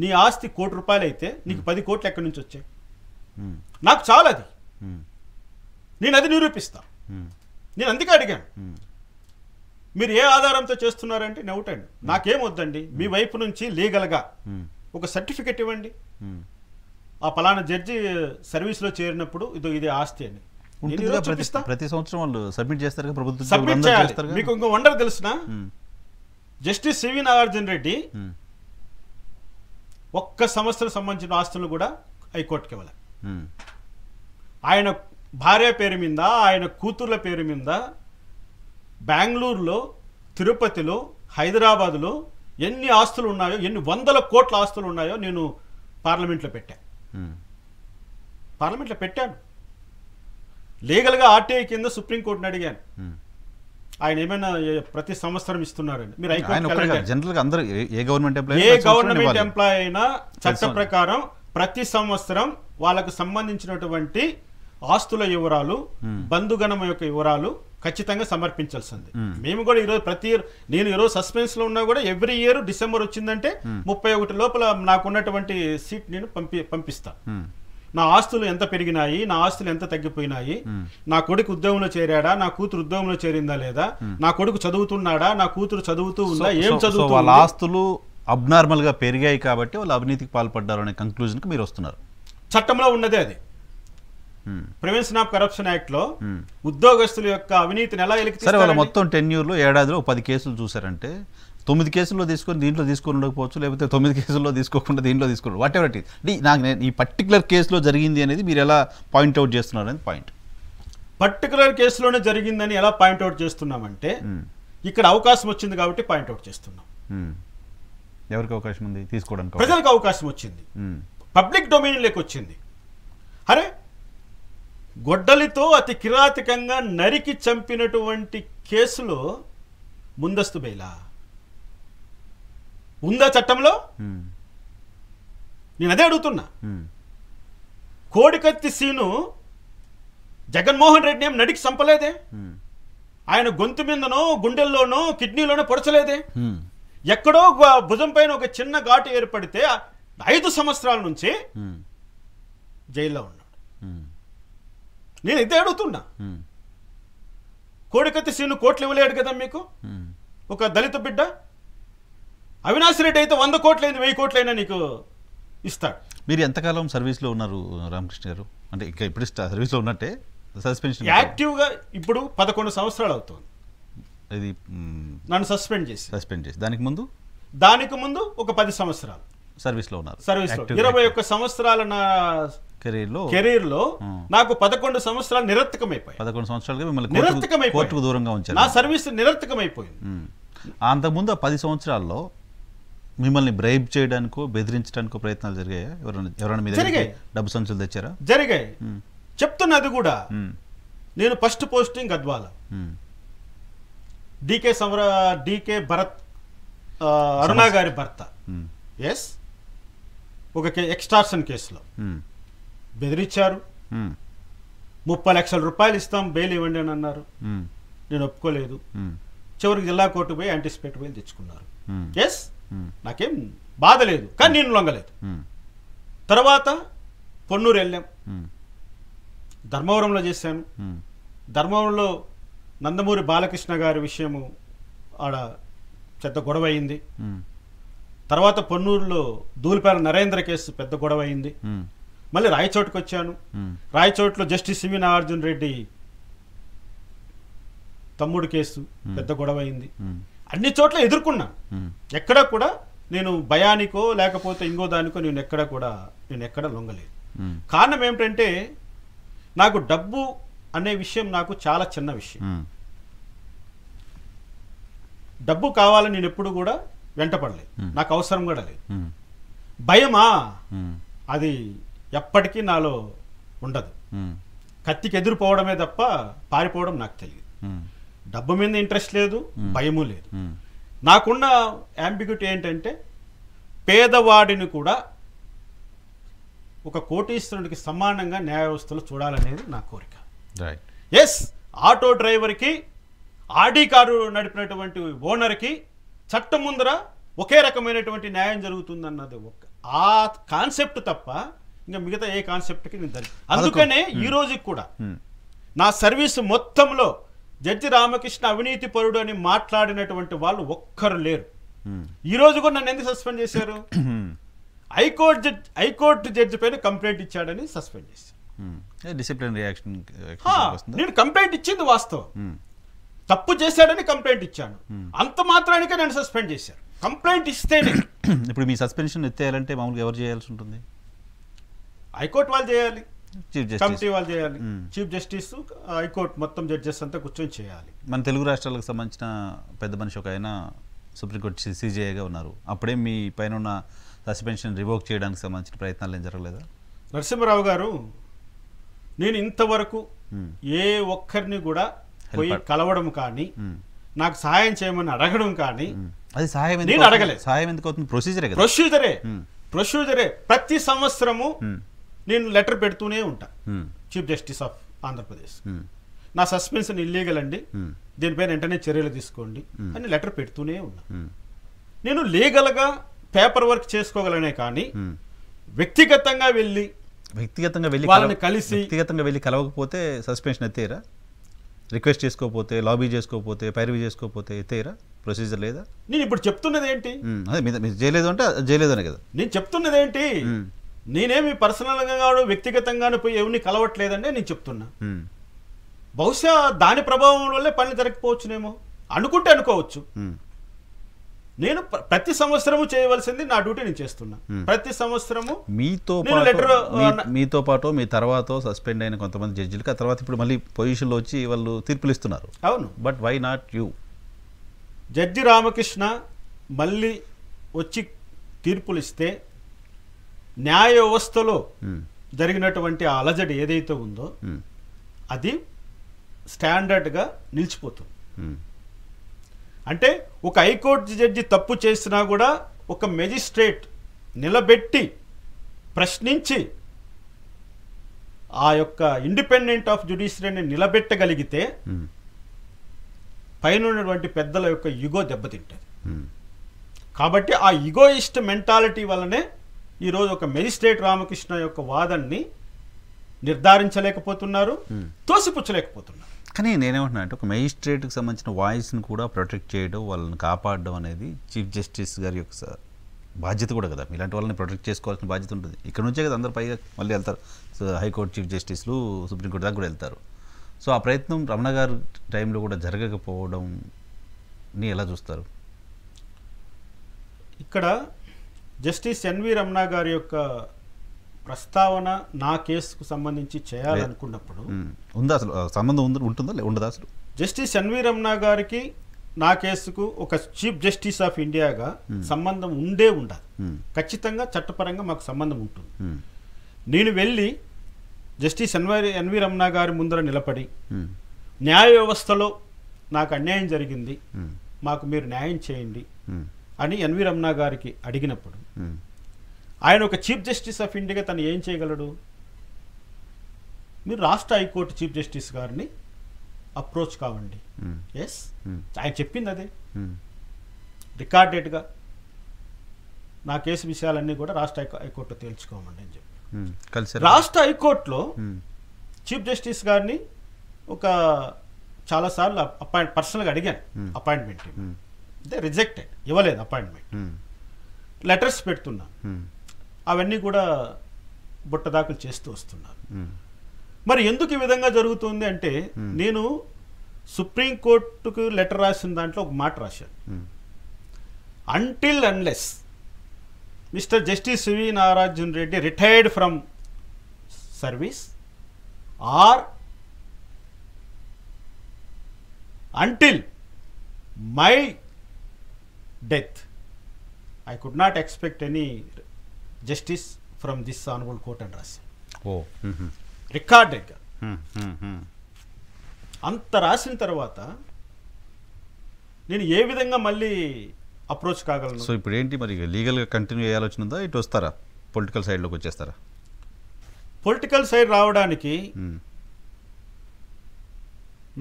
నీ ఆస్తి 1 కోటి రూపాయలు అయితే నీకు 10 కోట్లు ఎక్కడి నుంచి వచ్చాయి? నాకు చాలా అది, నేను అది నిరూపిస్తా. నేను అందుకే అడిగాను, మీరు ఏ ఆధారంతో చేస్తున్నారంటే నవ్వుటండి, నాకేం వద్దండి, మీ వైపు నుంచి లీగల్గా ఒక సర్టిఫికెట్ ఇవ్వండి, ఆ పలానా జడ్జి సర్వీస్లో చేరినప్పుడు ఇది ఆస్తి అని. ప్రతి సంవత్సరం వాళ్ళు సబ్మిట్ చేస్తారు, ప్రభుత్వం సబ్మిట్ చేయాలి. మీకు ఇంకో వండర్ తెలిసిన, జస్టిస్ సివి నాగార్జున రెడ్డి ఒక్క సంవత్సరం సంబంధించిన ఆస్తులు కూడా హైకోర్టుకి ఇవ్వాలి. ఆయన భార్య పేరు మీద, ఆయన కూతుర్ల పేరు మీద బెంగళూరులో, తిరుపతిలో, హైదరాబాదులో ఎన్ని ఆస్తులు ఉన్నాయో, ఎన్ని వందల కోట్ల ఆస్తులు ఉన్నాయో నేను పార్లమెంట్లో పెట్టాను. లీగల్గా ఆర్టీఐ కింద సుప్రీంకోర్టుని అడిగాను, ఆయన ఏమైనా ప్రతి సంవత్సరం ఇస్తున్నారండి. మీరు ఏ గవర్నమెంట్ ఎంప్లాయ్ అయినా చట్ట ప్రకారం ప్రతి సంవత్సరం వాళ్ళకు సంబంధించినటువంటి ఆస్తుల వివరాలు, బంధుగణం యొక్క వివరాలు ఖచ్చితంగా సమర్పించాల్సింది. మేము కూడా ఈరోజు నేను ఈరోజు సస్పెన్స్ లో ఉన్నా కూడా ఎవ్రీ ఇయర్ డిసెంబర్ వచ్చిందంటే 31 లోపల నాకున్నటువంటి సీట్ నేను పంపిస్తా. నా ఆస్తులు ఎంత పెరిగినాయి, నా ఆస్తులు ఎంత తగ్గిపోయినాయి, నా కొడుకు ఉద్యోగంలో చేరాడా, నా కూతురు ఉద్యోగంలో చేరిందా లేదా, నా కొడుకు చదువుతున్నాడా, నా కూతురు చదువుతూ ఉందా, ఏం చదువుతూ, వాళ్ళ ఆస్తులు అబ్నార్మల్ గా పెరిగాయి కాబట్టి వాళ్ళు అవినీతికి పాల్పడ్డారు అనే కంక్లూజన్ కి మీరు వస్తున్నారు. చట్టంలో ఉన్నదే అది. ప్రివెన్షన్ ఆఫ్ కరప్షన్ యాక్ట్ లో ఉద్యోగస్తుల యొక్క అవినీతిని ఎలా సరే, వాళ్ళ మొత్తం టెన్యూర్లో ఏడాదిలో 10 కేసులు చూసారంటే 9 కేసుల్లో తీసుకొని దీంట్లో తీసుకొని ఉండకపోవచ్చు, లేకపోతే 9 కేసుల్లో తీసుకోకుండా దీంట్లో తీసుకోండి, వాట్ ఎవర్ ఇట్ ఈస్. నాకు ఈ పర్టికులర్ కేసులో జరిగింది అనేది మీరు ఎలా పాయింట్అవుట్ చేస్తున్నారు అనేది పాయింట్. పర్టికులర్ కేసులోనే జరిగిందని ఎలా పాయింట్అవుట్ చేస్తున్నామంటే ఇక్కడ అవకాశం వచ్చింది కాబట్టి పాయింట్అవుట్ చేస్తున్నాం. ఎవరికి అవకాశం ఉంది తీసుకోవడానికి? ప్రజలకు అవకాశం వచ్చింది, పబ్లిక్ డొమైన్లోకి వచ్చింది. అరే, గొడ్డలితో అతి కిరాతకంగా నరికి చంపినటువంటి కేసులో ముందస్తు బెయిలా ఉందా చట్టంలో? నేను అదే అడుగుతున్నా. కోడికత్తి సీను జగన్మోహన్ రెడ్డి ఏం నడికి చంపలేదే, ఆయన గొంతు మీదనో గుండెల్లోనో కిడ్నీలోనో పొడచలేదే, ఎక్కడో భుజం పైన ఒక చిన్న ఘాటు ఏర్పడితే 5 సంవత్సరాల నుంచి జైల్లో ఉన్నాడు. నేను ఇదే అడుగుతున్నా. కోడికత్తి సీను కోట్లు ఇవ్వలేడు కదా మీకు, ఒక దళిత బిడ్డ. అవినాష్ రెడ్డి అయితే 100 కోట్లైంది, 1000 కోట్లైనా నీకు ఇస్తాడు. మీరు ఎంతకాలం సర్వీస్లో ఉన్నారు రామకృష్ణ గారు? అంటే ఇంకా ఇప్పుడు సర్వీస్లో ఉన్నట్టే, సస్పెన్షన్ యాక్టివ్గా ఇప్పుడు 11 సంవత్సరాలు అవుతుంది. ఇది నన్ను సస్పెండ్ చేసి దానికి ముందు ఒక 10 సంవత్సరాలు సర్వీస్లో ఉన్నారు. సర్వీస్లో 21 సంవత్సరాల నా కెరీర్ లో నాకు 11 సంవత్సరాలు నిరర్థకమైపోయాయి. 11 సంవత్సరాలుగా మిమ్మల్ని కోర్టుకు దూరంగా ఉంచారు. నా సర్వీస్ నిరర్థకమైపోయింది. అంతకుముందు 10 సంవత్సరాల్లో మిమ్మల్ని బ్రైబ్ చేయడానికో బెదిరించడానికో ప్రయత్నాలు జరిగాయా? ఎవరైనా మీ దగ్గర డబ్బు సంచులు తెచ్చారా? జరిగాయి. చెప్తున్నది కూడా. నేను first posting Gadwal, DK Bharat Aruna గారి భర్త, ఎస్, ఒక ఎక్స్టార్షన్ కేసులో బెదిరించారు. 30 లక్షల రూపాయలు ఇస్తాం బెయిల్ ఇవ్వండి అని అన్నారు. నేను ఒప్పుకోలేదు. చివరికి జిల్లా కోర్టు పోయి యాంటిసిపేట్ బెయిల్ తెచ్చుకున్నారు. ఎస్, నాకేం బాధ లేదు, కానీ నేను లొంగలేదు. తర్వాత పొన్నూరు వెళ్ళాం, ధర్మవరంలో చేశాను. ధర్మవరంలో నందమూరి బాలకృష్ణ గారి విషయము ఆడ పెద్ద గొడవ అయింది. తర్వాత పొన్నూరులో దూలిపాల నరేంద్ర కేసు పెద్ద గొడవ అయింది. మళ్ళీ రాయచోటుకు వచ్చాను. రాయచోటులో జస్టిస్ సివి నాగార్జున రెడ్డి తమ్ముడు కేసు పెద్ద గొడవ అయింది. అన్ని చోట్ల ఎదుర్కొన్నాను. ఎక్కడ కూడా నేను భయానికో లేకపోతే ఇంకో దానికో నేను ఎక్కడ లొంగలేదు. కారణం ఏమిటంటే నాకు డబ్బు అనే విషయం నాకు చాలా చిన్న విషయం. డబ్బు కావాలని నేను ఎప్పుడు కూడా వెంటపడలేదు, నాకు అవసరం కూడా లేదు. భయమా, అది ఎప్పటికీ నాలో ఉండదు. కత్తికి ఎదురుపోవడమే తప్ప పారిపోవడం నాకు తెలియదు. డబ్బు మీద ఇంట్రెస్ట్ లేదు, భయము లేదు. నాకున్న యాంబిగ్యూటీ ఏంటంటే పేదవాడిని కూడా ఒక కోటీశ్వరుడికి సమానంగా న్యాయ వ్యవస్థలో చూడాలనేది నా కోరిక. ఎస్, ఆటో డ్రైవర్కి, ఆడి కారు నడిపినటువంటి ఓనర్కి చట్టం ముందర ఒకే రకమైనటువంటి న్యాయం జరుగుతుందన్నది ఆ కాన్సెప్ట్ తప్ప ఇంకా మిగతా ఏ కాన్సెప్ట్కి నేను అందుకనే ఈ రోజుకి కూడా నా సర్వీసు మొత్తంలో జడ్జి రామకృష్ణ అవినీతి పరుడు అని మాట్లాడినటువంటి వాళ్ళు లేరు. ఈ రోజు కూడా నన్ను ఎందుకు సస్పెండ్ చేశారు? హైకోర్టు జడ్జి పైన కంప్లైంట్ ఇచ్చాడని సస్పెండ్ చేశారు. Disciplinary action. నేను కంప్లైంట్ ఇచ్చింది వాస్తవం, తప్పు చేశాడని కంప్లైంట్ ఇచ్చాను. అంత మాత్రానికే నన్ను సస్పెండ్ చేశారు. కంప్లైంట్ ఇస్తేనే ఇప్పుడు మీ సస్పెన్షన్ ఎత్తేయాలంటే మామూలుగా ఎవరు చేయాల్సి ఉంటుంది? హైకోర్టు వాళ్ళు చేయాలి, చీఫ్ జస్టిస్. కమిటీ వాళ్ళు చేయాలి, చీఫ్ జస్టిస్, హైకోర్టు మొత్తం జడ్జెస్ అంతా కూర్చొని చేయాలి. మన తెలుగు రాష్ట్రాలకు సంబంధించిన పెద్ద మనిషి ఒక ఆయన సుప్రీంకోర్టు సిజేఐగా ఉన్నారు. అప్పుడే మీ పైన ఉన్న సస్పెన్షన్ రివోక్ చేయడానికి సంబంధించిన ప్రయత్నాలు ఏం జరగలేదా? నరసింహారావు గారు, నేను ఇంతవరకు ఏ ఒక్కరిని కూడా పోయి కలవడం కానీ నాకు సహాయం చేయమని అడగడం కానీ, అది సహాయం నేను అడగలేదు. సహాయం ఎందుకు అవుతుంది? ప్రొసీజరే ప్రతి సంవత్సరము నేను లెటర్ పెడుతూనే ఉంటా చీఫ్ జస్టిస్ ఆఫ్ ఆంధ్రప్రదేశ్, నా సస్పెన్షన్ ఇల్లీగల్ అండి, దీనిపైన వెంటనే చర్యలు తీసుకోండి అని లెటర్ పెడుతూనే ఉన్నా. నేను లీగల్గా పేపర్ వర్క్ చేసుకోగలనే కానీ వ్యక్తిగతంగా వెళ్ళి వాళ్ళని కలిసి వ్యక్తిగతంగా వెళ్ళి కలవకపోతే సస్పెన్షన్ ఎత్తేయరా? రిక్వెస్ట్ చేసుకోకపోతే, లాబీ చేసుకోకపోతే, పైరవీ చేసుకోకపోతే ఎత్తేయరా? ప్రొసీజర్ లేదా? నేను ఇప్పుడు చెప్తున్నది ఏంటి? అదే మీరు చేయలేదు అంటే చేయలేదు అనే కదా నేను చెప్తున్నది ఏంటి. నేనేమి పర్సనల్గా వ్యక్తిగతంగానే పోయి ఎవరిని కలవట్లేదండి నేను చెప్తున్నా. బహుశా దాని ప్రభావం వల్లే పనులు జరగకపోవచ్చునేమో అనుకుంటే అనుకోవచ్చు. నేను ప్రతి సంవత్సరము చేయవలసింది నా డ్యూటీ నేను చేస్తున్నా. ప్రతి సంవత్సరము మీతో పాటు మీ తర్వాత సస్పెండ్ అయిన కొంతమంది జడ్జిలకి ఆ తర్వాత ఇప్పుడు మళ్ళీ పొజిషన్లో వచ్చి వాళ్ళు తీర్పులు ఇస్తున్నారు. అవును, but why not you? Judge Ramakrishna మళ్ళీ వచ్చి తీర్పులు ఇస్తే న్యాయ వ్యవస్థలో జరిగినటువంటి ఆ అలజడి ఏదైతే ఉందో అది స్టాండర్డ్గా నిలిచిపోతుంది. అంటే ఒక హైకోర్టు జడ్జి తప్పు చేసినా కూడా ఒక మెజిస్ట్రేట్ నిలబెట్టి ప్రశ్నించి ఆ యొక్క ఇండిపెండెంట్ ఆఫ్ జ్యుడిషియరీని నిలబెట్టగలిగితే పైన ఉన్నటువంటి పెద్దల యొక్క ఈగో దెబ్బతింటుంది. కాబట్టి ఆ ఈగోయిస్ట్ మెంటాలిటీ వల్లనే ఈరోజు ఒక మెజిస్ట్రేట్ రామకృష్ణ యొక్క వాదనని నిర్ధారించలేకపోతున్నారు, తోసిపుచ్చలేకపోతున్నారు. కానీ నేనేమంటున్నా అంటే ఒక మెజిస్ట్రేట్కి సంబంధించిన వాయిస్ని కూడా ప్రొటెక్ట్ చేయడం, వాళ్ళని కాపాడడం అనేది చీఫ్ జస్టిస్ గారి యొక్క బాధ్యత కూడా కదా. ఇలాంటి వాళ్ళని ప్రొటెక్ట్ చేసుకోవాల్సిన బాధ్యత ఉంటుంది. ఇక్కడ నుంచే కదా అందరు పైగా మళ్ళీ వెళ్తారు. సో హైకోర్టు చీఫ్ జస్టిస్లు సుప్రీంకోర్టు దాకా కూడా వెళ్తారు. సో ఆ ప్రయత్నం రమణ గారి టైంలో కూడా జరగకపోవడంని ఎలా చూస్తారు? ఇక్కడ జస్టిస్ ఎన్వి రమణ గారి యొక్క ప్రస్తావన నా కేసుకు సంబంధించి చేయాలనుకున్నప్పుడు ఉందా అసలు సంబంధం ఉంటుందా ఉండదా? అసలు జస్టిస్ ఎన్వి రమణ గారికి నా కేసుకు ఒక చీఫ్ జస్టిస్ ఆఫ్ ఇండియాగా సంబంధం ఉండాలి. ఖచ్చితంగా చట్టపరంగా మాకు సంబంధం ఉంటుంది. నేను వెళ్ళి జస్టిస్ ఎన్వి రమణ గారి ముందర నిలబడి న్యాయ వ్యవస్థలో నాకు అన్యాయం జరిగింది, మాకు మీరు న్యాయం చేయండి అని ఎన్వి రమణ గారికి అడిగినప్పుడు ఆయన ఒక చీఫ్ జస్టిస్ ఆఫ్ ఇండియాగా తను ఏం చేయగలడు? మీరు రాష్ట్ర హైకోర్టు చీఫ్ జస్టిస్ గారిని అప్రోచ్ కావండి. ఎస్, ఆయన చెప్పింది అదే రికార్డెడ్గా నా కేసు విషయాలన్నీ కూడా రాష్ట్ర హైకోర్టులో తేల్చుకోమండి అని చెప్పి రాష్ట్ర హైకోర్టులో చీఫ్ జస్టిస్ గారిని ఒక చాలాసార్లు పర్సనల్గా అడిగాను అపాయింట్మెంట్, అంటే రిజెక్టెడ్, ఇవ్వలేదు అపాయింట్మెంట్. లెటర్స్ పెడుతున్నా, అవన్నీ కూడా బుట్టదాఖలు చేస్తూ వస్తున్నారు. మరి ఎందుకు ఈ విధంగా జరుగుతుంది అంటే నేను సుప్రీంకోర్టుకు లెటర్ రాసిన దాంట్లో ఒక మాట రాశాను, until unless Mr. Justice C.V. Narayan Reddy retired from service or until my death, I could not expect any justice from this honorable court and రాసి రికార్డెడ్గా అంత రాసిన తర్వాత నేను ఏ విధంగా మళ్ళీ అప్రోచ్ కాగలను? సో ఇప్పుడు ఏంటి మరి లీగల్గా కంటిన్యూ చేయాల్సి ఉందా, ఇటు వస్తారా పొలిటికల్ సైడ్లోకి వచ్చేస్తారా? పొలిటికల్ సైడ్ రావడానికి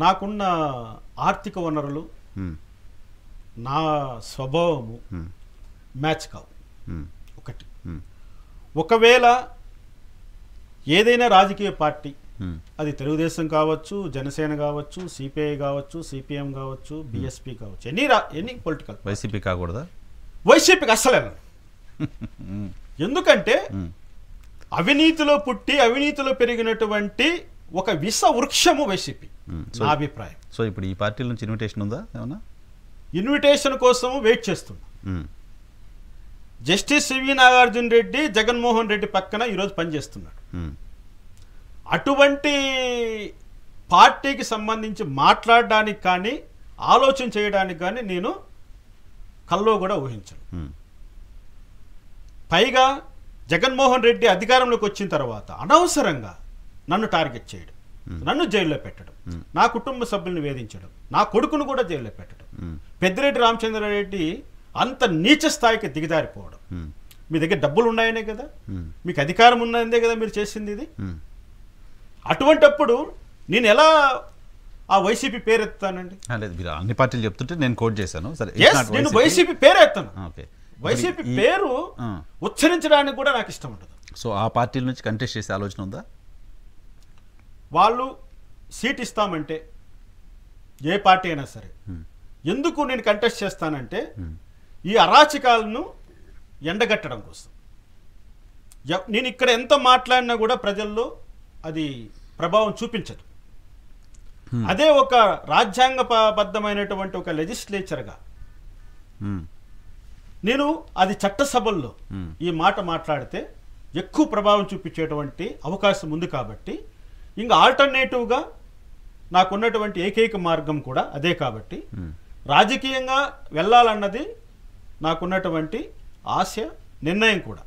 నాకున్న ఆర్థిక వనరులు, నా స్వభావము మ్యాచ్ కావు. ఒకటి, ఒకవేళ ఏదైనా రాజకీయ పార్టీ, అది తెలుగుదేశం కావచ్చు, జనసేన కావచ్చు, సిపిఐ కావచ్చు, సిపిఎం కావచ్చు, బిఎస్పి కావచ్చు, ఎనీ పొలిటికల్, వైసీపీ కాకూడదా? వైసీపీకి అస్సలే ఎందుకంటే అవినీతిలో పుట్టి అవినీతిలో పెరిగినటువంటి ఒక విష వృక్షము వైసీపీ, నా అభిప్రాయం. సో ఇప్పుడు ఈ పార్టీల నుంచి ఇన్విటేషన్ ఉందా ఏమన్నా? ఇన్విటేషన్ కోసం వెయిట్ చేస్తున్నా. జస్టిస్ సివి నాగార్జున రెడ్డి జగన్మోహన్ రెడ్డి పక్కన ఈరోజు పనిచేస్తున్నాడు. అటువంటి పార్టీకి సంబంధించి మాట్లాడడానికి కానీ ఆలోచన చేయడానికి కానీ నేను కల్లో కూడా ఊహించను. పైగా జగన్మోహన్ రెడ్డి అధికారంలోకి వచ్చిన తర్వాత అనవసరంగా నన్ను టార్గెట్ చేయడం, నన్ను జైల్లో పెట్టడం, నా కుటుంబ సభ్యులను వేధించడం, నా కొడుకును కూడా జైల్లో పెట్టడం, పెద్దిరెడ్డి రామచంద్రారెడ్డి అంత నీచ స్థాయికి దిగజారిపోవడం. మీ దగ్గర డబ్బులు ఉన్నాయనే కదా, మీకు అధికారం ఉన్నదే కదా మీరు చేసింది ఇది. అటువంటప్పుడు నేను ఎలా ఆ వైసీపీ పేరెత్తానండి? లేదు, మీరు అన్ని పార్టీలు చెప్తుంటే నేను కోట్ చేశాను. సరే, నేను వైసీపీ పేరెత్తాను. ఓకే, వైసీపీ పేరు ఉచ్చరించడానికి కూడా నాకు ఇష్టం ఉండదు. సో ఆ పార్టీల నుంచి కంటెస్ట్ చేసే ఆలోచన ఉందా? వాళ్ళు సీట్ ఇస్తామంటే ఏ పార్టీ అయినా సరే, ఎందుకు నేను కంటెస్ట్ చేస్తానంటే ఈ అరాచకాలను ఎండగట్టడం కోసం. నేను ఇక్కడ ఎంత మాట్లాడినా కూడా ప్రజల్లో అది ప్రభావం చూపించదు. అదే ఒక రాజ్యాంగబద్ధమైనటువంటి ఒక లెజిస్లేచర్గా నేను అది చట్టసభల్లో ఈ మాట మాట్లాడితే ఎక్కువ ప్రభావం చూపించేటువంటి అవకాశం ఉంది. కాబట్టి ఇంకా ఆల్టర్నేటివ్గా నాకున్నటువంటి ఏకైక మార్గం కూడా అదే. కాబట్టి రాజకీయంగా వెళ్ళాలన్నది నాకున్నటువంటి ఆశ, నిర్ణయం కూడా.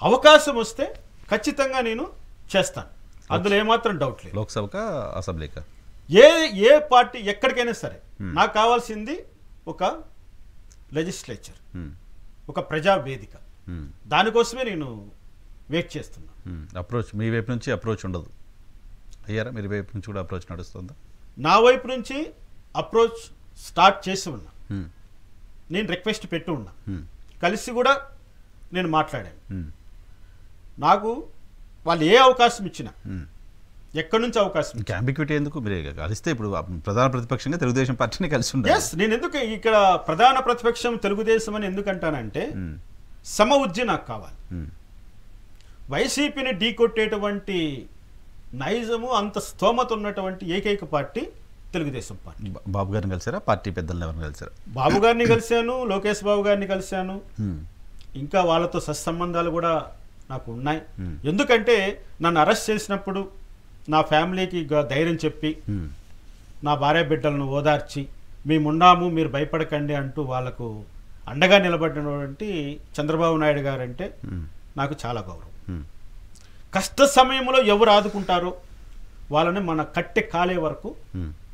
అవకాశం వస్తే ఖచ్చితంగా నేను చేస్తాను, అందులో ఏమాత్రం డౌట్ లేదు. లోక్సభకా అసెంబ్లీకా ఏ పార్టీ ఎక్కడికైనా సరే నాకు కావాల్సింది ఒక లెజిస్లేచర్, ఒక ప్రజావేదిక. దానికోసమే నేను వెయిట్ చేస్తున్నాను. అప్రోచ్ మీ వైపు నుంచి అప్రోచ్ ఉండదు అయ్యారా? మీరు వైపు నుంచి కూడా అప్రోచ్ నడుస్తుందా? నా వైపు నుంచి అప్రోచ్ స్టార్ట్ చేసి ఉన్నా, నేను రిక్వెస్ట్ పెట్టి ఉన్నా, కలిసి కూడా నేను మాట్లాడాను. నాకు వాళ్ళు ఏ అవకాశం ఇచ్చినా, ఎక్కడి నుంచి అవకాశం అంబిగ్విటీ ఎందుకు? మీరు కలిస్తే ఇప్పుడు ప్రధాన ప్రతిపక్షంగా తెలుగుదేశం పార్టీని కలిసి ఉండాలి. నేను ఎందుకు ఇక్కడ ప్రధాన ప్రతిపక్షం తెలుగుదేశం అని ఎందుకంటానంటే సమఉజ్జి నాకు కావాలి. వైసీపీని ఢీకొట్టేటువంటి నైజము అంత స్తోమత ఉన్నటువంటి ఏకైక పార్టీ తెలుగుదేశం పార్టీ. బాబు గారిని కలిసారా? పార్టీ పెద్దలను ఎవరిని కలిసారా? బాబు గారిని కలిశాను, లోకేష్ బాబు గారిని కలిశాను. ఇంకా వాళ్ళతో సత్సంబంధాలు కూడా నాకు ఉన్నాయి. ఎందుకంటే నన్ను అరెస్ట్ చేసినప్పుడు నా ఫ్యామిలీకి ధైర్యం చెప్పి, నా భార్య బిడ్డలను ఓదార్చి, మేమున్నాము మీరు భయపడకండి అంటూ వాళ్ళకు అండగా నిలబడినటువంటి చంద్రబాబు నాయుడు గారు అంటే నాకు చాలా గౌరవం. కష్ట సమయంలో ఎవరు ఆదుకుంటారో వాళ్ళని మన కట్టె కాలే వరకు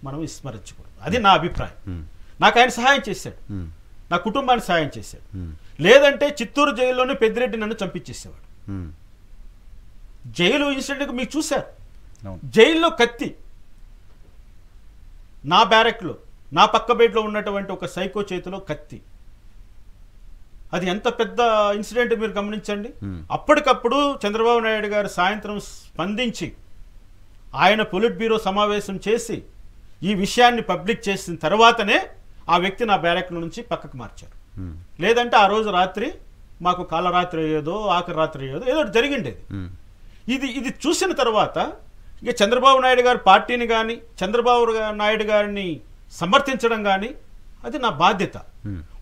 మనం విస్మరించకూడదు. అది నా అభిప్రాయం. నాకు ఆయన సహాయం చేశాడు, నా కుటుంబాన్ని సహాయం చేశాడు. లేదంటే చిత్తూరు జైల్లోనే పెద్దిరెడ్డి నన్ను చంపించేసేవాడు. జైలు ఇన్సిడెంట్ మీకు చూశారు, జైల్లో కత్తి, నా బ్యారెక్లో నా పక్క బెడ్లో ఉన్నటువంటి ఒక సైకో చేతిలో కత్తి. అది ఎంత పెద్ద ఇన్సిడెంట్ మీరు గమనించండి. అప్పటికప్పుడు చంద్రబాబు నాయుడు గారు సాయంత్రం స్పందించి ఆయన పొలిట్ బ్యూరో సమావేశం చేసి ఈ విషయాన్ని పబ్లిక్ చేసిన తర్వాతనే ఆ వ్యక్తి నా బ్యారెక్ల నుంచి పక్కకు మార్చారు. లేదంటే ఆ రోజు రాత్రి మాకు కాలరాత్రి అయ్యేదో ఆఖరి రాత్రి అయ్యేదో ఏదో జరిగిండేది. ఇది చూసిన తర్వాత ఇక చంద్రబాబు నాయుడు గారి పార్టీని కానీ చంద్రబాబు నాయుడు గారిని సమర్థించడం కానీ అది నా బాధ్యత.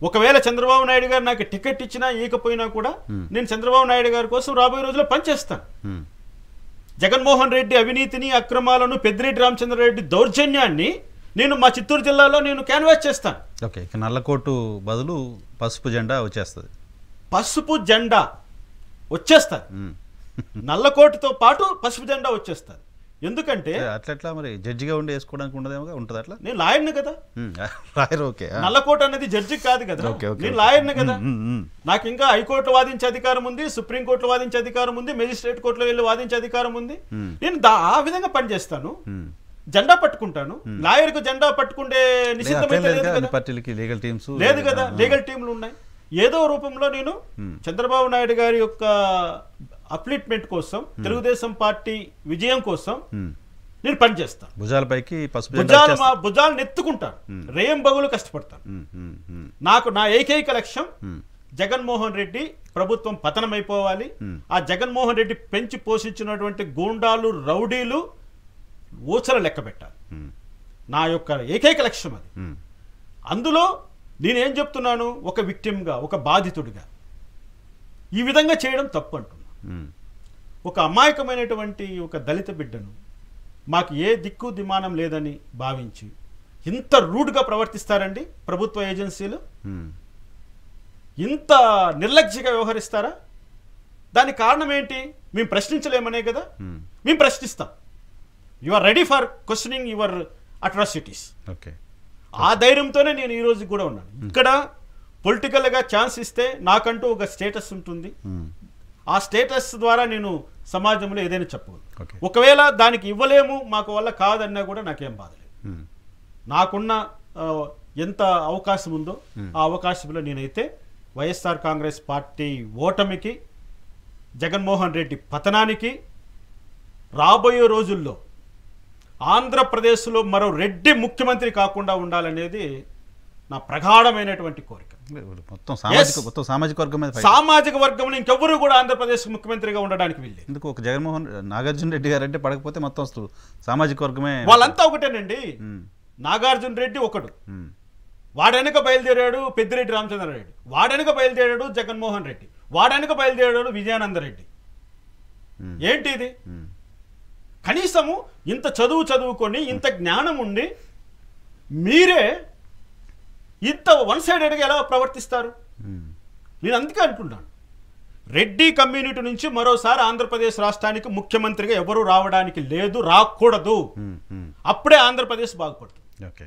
ఒకవేళ చంద్రబాబు నాయుడు గారు నాకు టికెట్ ఇచ్చినా ఇవ్వకపోయినా కూడా నేను చంద్రబాబు నాయుడు గారి కోసం రాబోయే రోజుల్లో పనిచేస్తాను. జగన్మోహన్ రెడ్డి అవినీతిని, అక్రమాలను, పెద్దిరెడ్డి రామచంద్రారెడ్డి దౌర్జన్యాన్ని నేను మా చిత్తూరు జిల్లాలో నేను క్యాన్వాస్ చేస్తాను. ఓకే, నల్లకోటు బదులు పసుపు జెండా వచ్చేస్తుంది. పసుపు జెండా వచ్చేస్తుంది, నల్లకోటుతో పాటు పసుపు జెండా వచ్చేస్తుంది. ఎందుకంటే అట్లా మరి జడ్జిగా ఉండి వేసుకోవడానికి ఉండదేమో, ఉంటుంది అట్లా. నేను లాయర్ని కదా, లాయర్. ఓకే, నల్లకోట అనేది జడ్జి కాదు కదా, నేను లాయర్ని కదా. నాకు ఇంకా హైకోర్టులో వాదించే అధికారం ఉంది, సుప్రీంకోర్టులో వాదించే అధికారం ఉంది, మెజిస్ట్రేట్ కోర్టులో వెళ్ళి వాదించే అధికారం ఉంది. నేను ఆ విధంగా పనిచేస్తాను, జెండా పట్టుకుంటాను. లాయర్కు జెండా పట్టుకుంటే నిశ్చితమైతే లేదు కదా, లీగల్ టీంలు ఉన్నాయి. ఏదో రూపంలో నేను చంద్రబాబు నాయుడు గారి యొక్క అప్లిట్మెంట్ కోసం, తెలుగుదేశం పార్టీ విజయం కోసం నేను పనిచేస్తాను. భుజాలపైకి భుజాలను ఎత్తుకుంటాను, రేయం బగులు కష్టపడతాను. నాకు నా ఏకైక లక్ష్యం జగన్మోహన్ రెడ్డి ప్రభుత్వం పతనమైపోవాలి. ఆ జగన్మోహన్ రెడ్డి పెంచి పోషించినటువంటి గూండాలు, రౌడీలు ఊచల లెక్క పెట్టాలి. నా యొక్క ఏకైక లక్ష్యం అది. అందులో నేనేం చెప్తున్నాను, ఒక విక్టిమ్గా, ఒక బాధితుడిగా ఈ విధంగా చేయడం తప్పు అంటున్నా. ఒక అమాయకమైనటువంటి ఒక దళిత బిడ్డను మాకు ఏ దిక్కు దిమానం లేదని భావించి ఇంత రూడ్గా ప్రవర్తిస్తారండి ప్రభుత్వ ఏజెన్సీలు? ఇంత నిర్లక్ష్యంగా వ్యవహరిస్తారా? దానికి కారణం ఏంటి? మేము ప్రశ్నించలేమనే కదా. మేము ప్రశ్నిస్తాం. You are ready for questioning your atrocities. Okay, ఆ ధైర్యంతోనే నేను ఈ రోజు కూడా ఉన్నాను. ఇక్కడ పొలిటికల్గా ఛాన్స్ ఇస్తే నాకంటూ ఒక స్టేటస్ ఉంటుంది. ఆ స్టేటస్ ద్వారా నేను సమాజంలో ఏదైనా చెప్పగలను. ఒకవేళ దానికి ఇవ్వలేము, మాకు వల్ల కాదన్నా కూడా నాకేం బాధలేదు. నాకున్న ఎంత అవకాశం ఉందో ఆ అవకాశంలో నేనైతే వైఎస్ఆర్ కాంగ్రెస్ పార్టీ ఓటమికి, జగన్మోహన్ రెడ్డి పతనానికి, రాబోయే రోజుల్లో ఆంధ్రప్రదేశ్లో మరో రెడ్డి ముఖ్యమంత్రి కాకుండా ఉండాలనేది నా ప్రగాఢమైనటువంటి కోరిక. మొత్తం సామాజిక వర్గం మీద, సామాజిక వర్గంలో ఇంకెవ్వరూ కూడా ఆంధ్రప్రదేశ్ ముఖ్యమంత్రిగా ఉండడానికి వీళ్ళు. ఎందుకు ఒక నాగార్జున రెడ్డి గారు అంటే పడకపోతే మొత్తం సామాజిక వర్గమే వాళ్ళంతా ఒకటేనండి. నాగార్జున రెడ్డి ఒకడు, వాడెనక బయలుదేరాడు పెద్దిరెడ్డి రామచంద్రారెడ్డి, వాడెనక బయలుదేరాడు జగన్మోహన్ రెడ్డి, వాడెనక బయలుదేరాడు విజయానందరెడ్డి. ఏంటి ఇది? కనీసము ఇంత చదువుకొని ఇంత జ్ఞానం ఉండి మీరే ఇంత వన్ సైడెడ్గా ఎలా ప్రవర్తిస్తారు? నేను అందుకే అనుకుంటాను, రెడ్డి కమ్యూనిటీ నుంచి మరోసారి ఆంధ్రప్రదేశ్ రాష్ట్రానికి ముఖ్యమంత్రిగా ఎవరు రావడానికి లేదు, రాకూడదు. అప్పుడే ఆంధ్రప్రదేశ్ బాగుపడుతుంది. ఓకే.